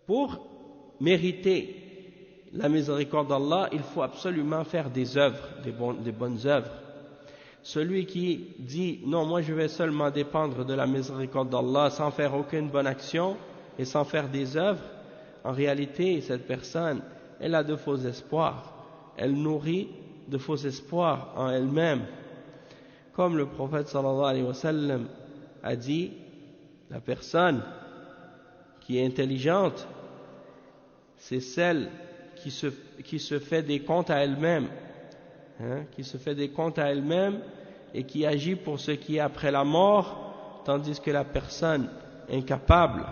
pour mériter la miséricorde d'Allah, il faut absolument faire des œuvres, des bonnes œuvres. Celui qui dit non, moi je vais seulement dépendre de la miséricorde d'Allah sans faire aucune bonne action et sans faire des œuvres, en réalité cette personne elle a de faux espoirs, elle nourrit de faux espoirs en elle-même. Comme le prophète sallallahu alayhi wa sallam a dit, la personne qui est intelligente c'est celle qui se fait des comptes à elle-même, qui se fait des comptes à elle-même et qui agit pour ce qui est après la mort, tandis que la personne incapable,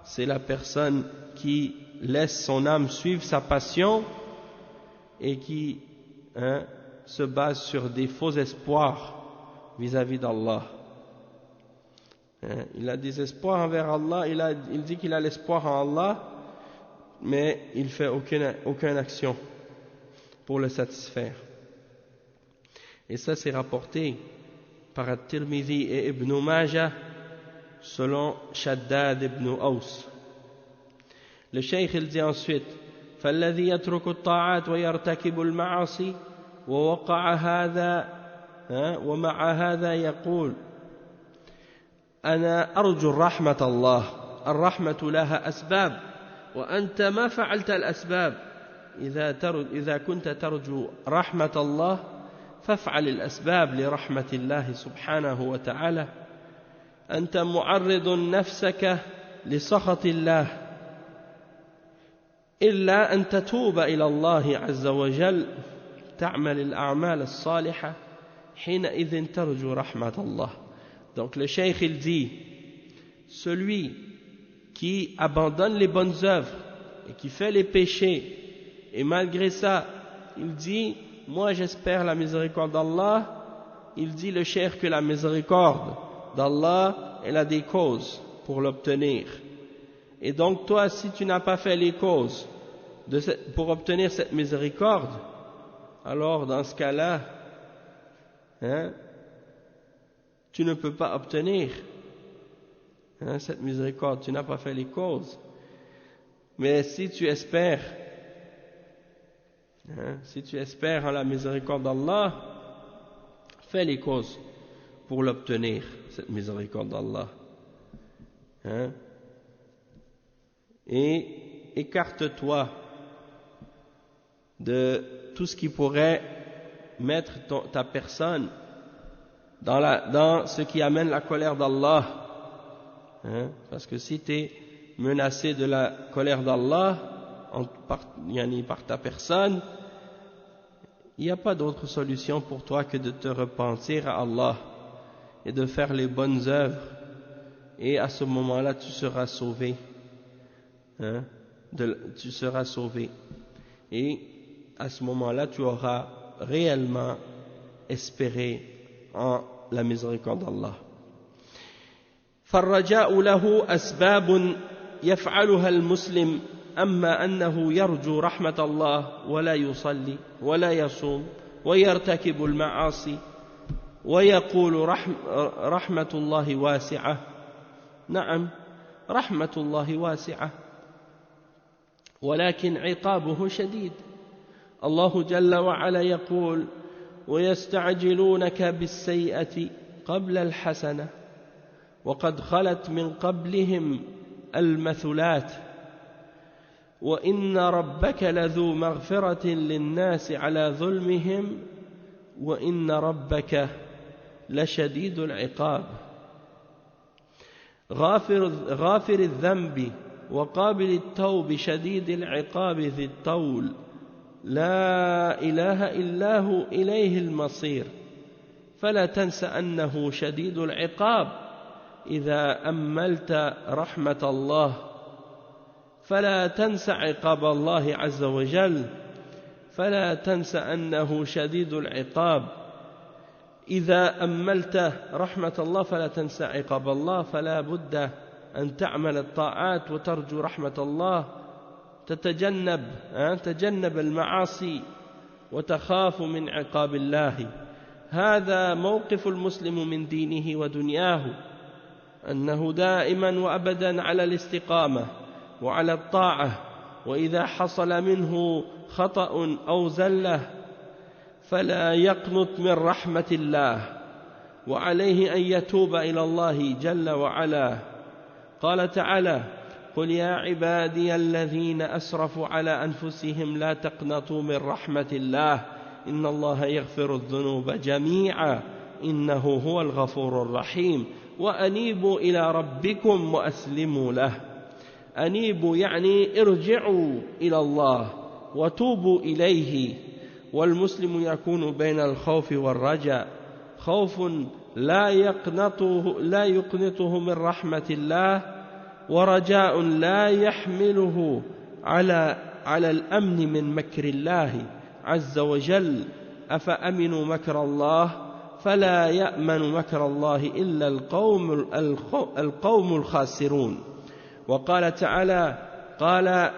c'est la personne qui laisse son âme suivre sa passion et qui se base sur des faux espoirs vis-à-vis d'Allah. Il a des espoirs envers Allah, il dit qu'il a l'espoir en Allah, mais il ne fait aucune action pour le satisfaire. Et ça c'est rapporté par At-Tirmidhi et Ibn Majah selon Shaddad ibn Aus. Le cheikh il dit ensuite فالذي يترك الطاعات ويرتكب المعاصي ووقع هذا ومع هذا يقول أنا أرجو رحمة الله. الرحمة لها أسباب وأنت ما فعلت الأسباب. إذا كنت ترجو رحمة الله فافعل الأسباب لرحمة الله سبحانه وتعالى. أنت معرض نفسك لسخط الله، إلا أن تتوب إلى الله عز وجل، تعمل الأعمال الصالحة، حينئذ ترجو رحمة الله. Donc le cheikh il dit, celui qui abandonne les bonnes œuvres et qui fait les péchés, et malgré ça il dit moi j'espère la miséricorde d'Allah, il dit le cheikh que la miséricorde d'Allah elle a des causes pour l'obtenir. Et donc toi, si tu n'as pas fait les causes pour obtenir cette miséricorde, alors dans ce cas-là, tu ne peux pas obtenir cette miséricorde, tu n'as pas fait les causes. Mais si tu espères en la miséricorde d'Allah, fais les causes pour l'obtenir, cette miséricorde d'Allah. Et écarte-toi de tout ce qui pourrait mettre ta personne dans ce qui amène la colère d'Allah. Parce que si tu es menacé de la colère d'Allah par ta personne, il n'y a pas d'autre solution pour toi que de te repentir à Allah et de faire les bonnes œuvres, et à ce moment-là tu seras sauvé. Tu seras sauvé, et à ce moment-là tu auras réellement espéré en la miséricorde d'Allah. فالرجاء له أسباب يفعلها المسلم، أما أنه يرجو رحمة الله ولا يصلي ولا يصوم ويرتكب المعاصي ويقول رحمة الله واسعة. نعم، رحمة الله واسعة، ولكن عقابه شديد. الله جل وعلا يقول ويستعجلونك بالسيئة قبل الحسنة وقد خلت من قبلهم المثلات وإن ربك لذو مغفرة للناس على ظلمهم وإن ربك لشديد العقاب. غافر الذنب وقابل التوب شديد العقاب ذي الطول، لا إله إلا هو إليه المصير. فلا تنس أنه شديد العقاب إذا أملت رحمة الله، فلا تنس عقاب الله عز وجل، فلا تنس أنه شديد العقاب إذا أملت رحمة الله، فلا تنس عقاب الله. فلا بد أن تعمل الطاعات وترجو رحمة الله، تجنب المعاصي وتخاف من عقاب الله. هذا موقف المسلم من دينه ودنياه، أنه دائما وأبدا على الاستقامة وعلى الطاعة، وإذا حصل منه خطأ أو زلة فلا يقنط من رحمة الله، وعليه أن يتوب إلى الله جل وعلا. قال تعالى قل يا عبادي الذين أسرفوا على أنفسهم لا تقنطوا من رحمة الله إن الله يغفر الذنوب جميعا إنه هو الغفور الرحيم وأنيبوا إلى ربكم وأسلموا له. أنيبوا يعني ارجعوا إلى الله وتوبوا إليه. والمسلم يكون بين الخوف والرجاء، خوف لا يقنطه من رحمة الله، ورجاء لا يحمله على الأمن من مكر الله عز وجل. أفأمنوا مكر الله فلا يأمن مكر الله إلا القوم الخاسرون. وقال تعالى قال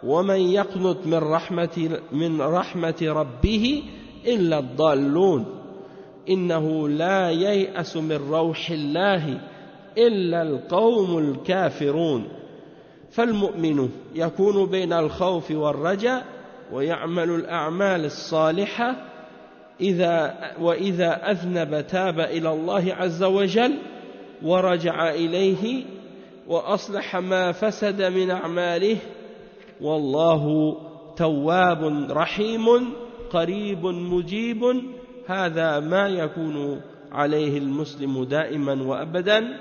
ومن يقنط من رحمة ربه إلا الضالون إنه لا ييأس من روح الله إلا القوم الكافرون. فالمؤمن يكون بين الخوف والرجاء ويعمل الأعمال الصالحة، وإذا أذنب تاب إلى الله عز وجل ورجع إليه وأصلح ما فسد من أعماله والله تواب رحيم قريب مجيب هذا ما يكون عليه المسلم دائما وأبدا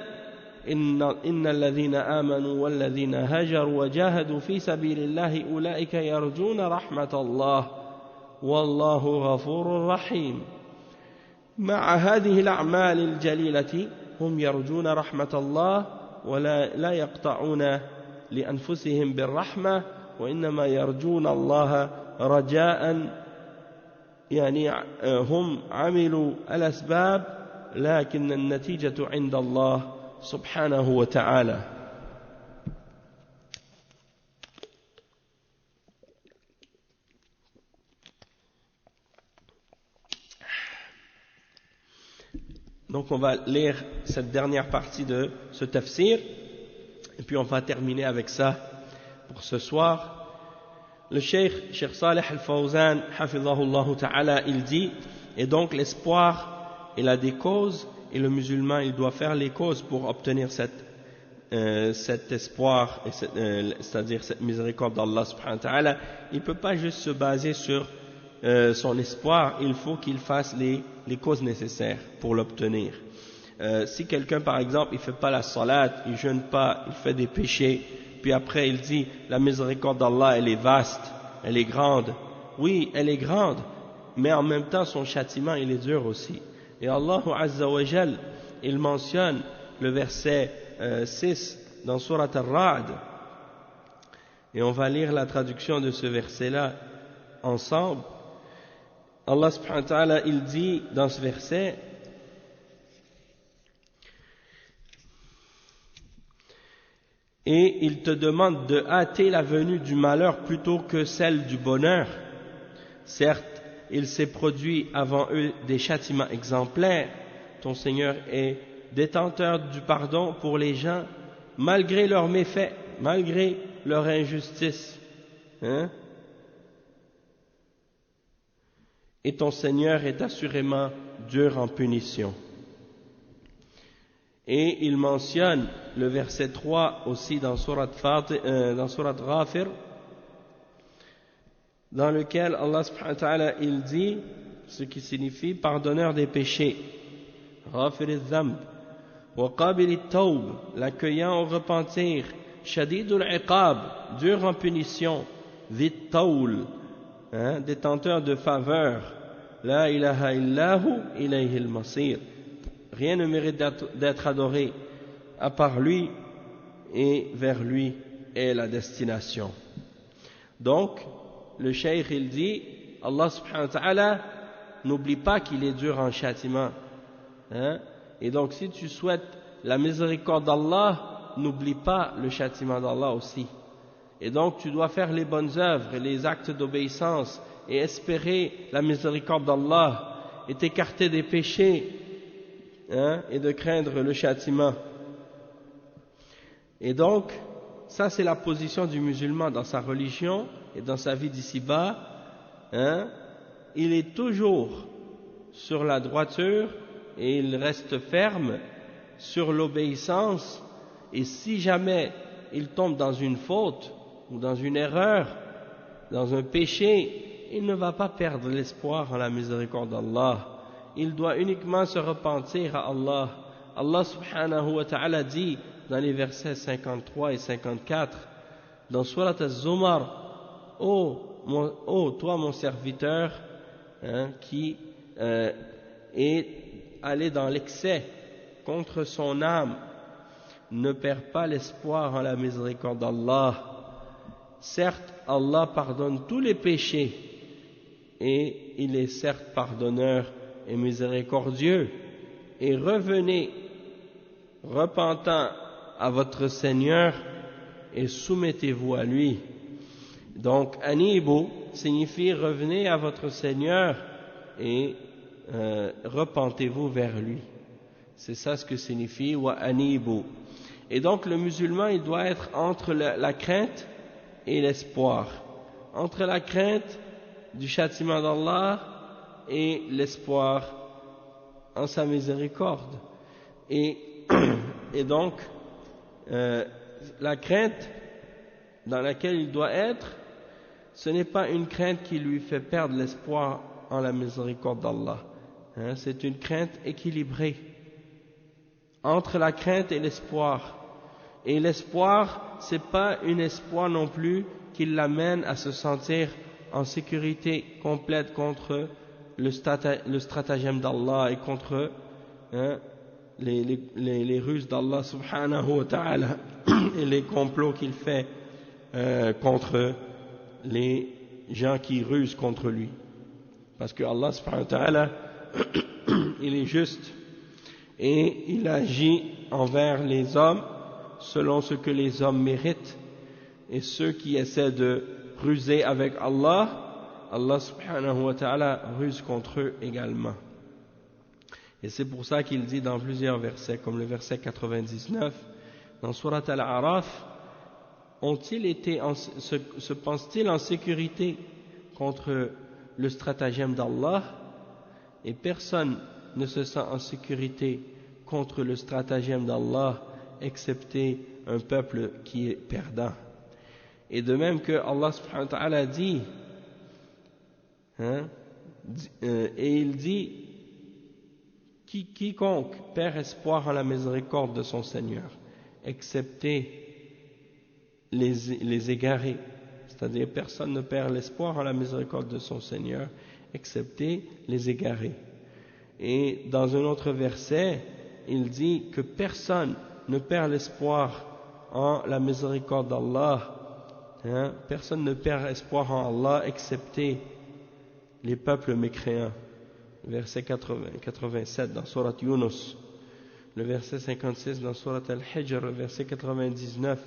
إن الذين آمنوا والذين هاجروا وجاهدوا في سبيل الله أولئك يرجون رحمة الله والله غفور رحيم. مع هذه الأعمال الجليلة هم يرجون رحمة الله ولا يقطعون لأنفسهم بالرحمة وإنما يرجون الله رجاء، يعني هم عملوا الأسباب لكن النتيجة عند الله سبحانه وتعالى. Donc on va lire cette dernière partie de ce tafsir et puis on va terminer avec ça pour ce soir. Le Cheikh Saleh Al-Fawzan hafidhahullah ta'ala, il dit, et donc l'espoir il a des causes et le musulman il doit faire les causes pour obtenir cet espoir, c'est-à-dire cette miséricorde d'Allah subhanahu wa ta'ala. Il ne peut pas juste se baser sur son espoir, il faut qu'il fasse les causes nécessaires pour l'obtenir. Si quelqu'un par exemple il ne fait pas la salat, il ne jeûne pas, il fait des péchés, puis après il dit la miséricorde d'Allah elle est vaste, elle est grande, oui elle est grande, mais en même temps son châtiment il est dur aussi. Et Allah Azza wa Jal il mentionne le verset 6 dans Surat Ar-Ra'd, et on va lire la traduction de ce verset là ensemble. Allah subhanahu wa ta'ala il dit dans ce verset: et il te demande de hâter la venue du malheur plutôt que celle du bonheur. Certes, il s'est produit avant eux des châtiments exemplaires. Ton Seigneur est détenteur du pardon pour les gens malgré leurs méfaits, malgré leur injustice. Et ton Seigneur est assurément dur en punition. Et il mentionne le verset 3 aussi dans Surat Ghafir, dans lequel Allah subhanahu wa ta'ala il dit, ce qui signifie pardonneur des péchés, Ghafir al-Dhamb, wa Qabil al-Tawb, l'accueillant au repentir, Shadid al-Iqab, dur en punition, Dhit Tawl, détenteur de faveur, La ilaha illahu ilayhi al-Masir. Rien ne mérite d'être adoré à part lui et vers lui est la destination. Donc, le cheikh il dit, Allah subhanahu wa ta'ala n'oublie pas qu'il est dur en châtiment. Et donc si tu souhaites la miséricorde d'Allah, n'oublie pas le châtiment d'Allah aussi. Et donc tu dois faire les bonnes œuvres et les actes d'obéissance et espérer la miséricorde d'Allah et t'écarter des péchés et de craindre le châtiment. Et donc, ça c'est la position du musulman dans sa religion et dans sa vie d'ici-bas. Il est toujours sur la droiture et il reste ferme sur l'obéissance, et si jamais il tombe dans une faute ou dans une erreur, dans un péché, il ne va pas perdre l'espoir en la miséricorde d'Allah. Il doit uniquement se repentir à Allah. Allah subhanahu wa ta'ala dit dans les versets 53 et 54 dans Surat Az-Zumar: ô toi mon serviteur qui est allé dans l'excès contre son âme, ne perds pas l'espoir en la miséricorde d'Allah. Certes, Allah pardonne tous les péchés et il est certes pardonneur et miséricordieux. Et revenez repentant à votre Seigneur et soumettez-vous à lui. Donc anibu signifie revenez à votre Seigneur et repentez-vous vers lui. C'est ça ce que signifie wa anibu. Et donc le musulman il doit être entre la crainte et l'espoir, entre la crainte du châtiment d'Allah et l'espoir en sa miséricorde. Et donc la crainte dans laquelle il doit être, ce n'est pas une crainte qui lui fait perdre l'espoir en la miséricorde d'Allah. C'est une crainte équilibrée entre la crainte et l'espoir. Et l'espoir, c'est pas un espoir non plus qui l'amène à se sentir en sécurité complète contre le stratagème d'Allah et contre les ruses d'Allah subhanahu wa ta'ala et les complots qu'il fait contre les gens qui rusent contre lui. Parce que Allah subhanahu wa ta'ala il est juste et il agit envers les hommes selon ce que les hommes méritent, et ceux qui essaient de ruser avec Allah, Allah subhanahu wa ta'ala ruse contre eux également. Et c'est pour ça qu'il dit dans plusieurs versets, comme le verset 99 dans Surat Al-A'raf, se pensent-ils en sécurité contre le stratagème d'Allah? Et personne ne se sent en sécurité contre le stratagème d'Allah excepté un peuple qui est perdant. Et de même que Allah subhanahu wa ta'ala dit, et il dit, quiconque perd espoir en la miséricorde de son Seigneur, excepté les égarés, c'est-à-dire personne ne perd l'espoir en la miséricorde de son Seigneur, excepté les égarés. Et dans un autre verset, il dit que personne ne perd l'espoir en la miséricorde d'Allah, personne ne perd espoir en Allah excepté les peuples mécréants. Verset 87 dans Surat Yunus, le verset 56 dans Surat Al-Hijr, le verset 99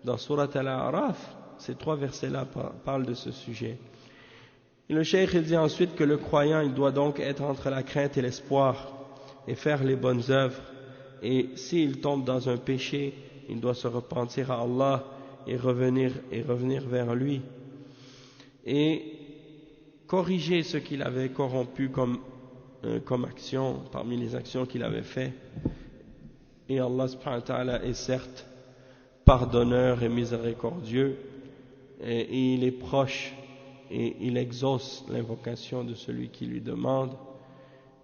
dans Surat Al-A'raf. Ces trois versets-là parlent de ce sujet. Et le cheikh il dit ensuite que le croyant il doit donc être entre la crainte et l'espoir et faire les bonnes œuvres, et s'il tombe dans un péché il doit se repentir à Allah et revenir vers lui et corriger ce qu'il avait corrompu comme action parmi les actions qu'il avait fait. Et Allah subhanahu wa ta'ala est certes pardonneur et miséricordieux, et il est proche et il exauce l'invocation de celui qui lui demande.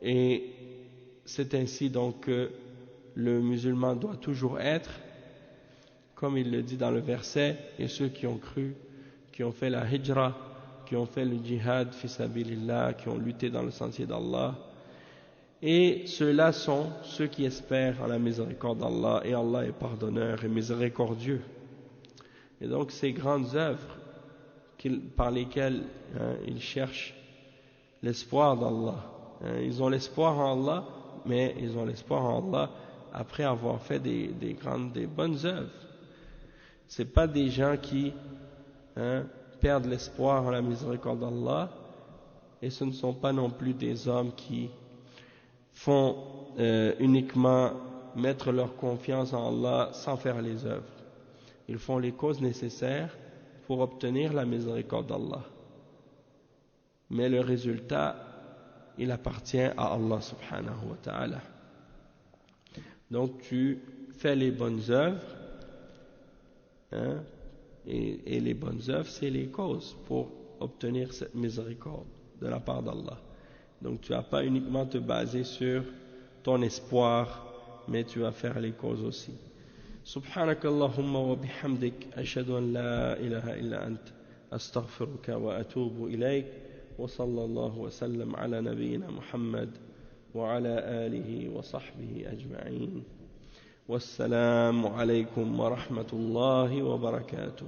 Et c'est ainsi donc que le musulman doit toujours être, comme il le dit dans le verset, et ceux qui ont cru, qui ont fait la hijra, qui ont fait le djihad fi sabilillah, qui ont lutté dans le sentier d'Allah, et ceux-là sont ceux qui espèrent en la miséricorde d'Allah, et Allah est pardonneur et miséricordieux. Et donc ces grandes œuvres par lesquelles ils cherchent l'espoir d'Allah, ils ont l'espoir en Allah, mais ils ont l'espoir en Allah après avoir fait des bonnes œuvres. Ce pas des gens qui perdent l'espoir en la miséricorde d'Allah, et ce ne sont pas non plus des hommes qui font uniquement mettre leur confiance en Allah sans faire les œuvres. Ils font les causes nécessaires pour obtenir la miséricorde d'Allah. Mais le résultat, il appartient à Allah subhanahu wa ta'ala. Donc tu fais les bonnes œuvres, et les bonnes œuvres, c'est les causes pour obtenir cette miséricorde de la part d'Allah. Donc tu vas pas uniquement te baser sur ton espoir, mais tu vas faire les causes aussi. سبحانك اللهم وبحمدك أشهد أن لا إله إلا أنت أستغفرك وأتوب إليك وصلى الله وسلم على نبينا محمد وعلى آله وصحبه أجمعين والسلام عليكم ورحمة الله وبركاته.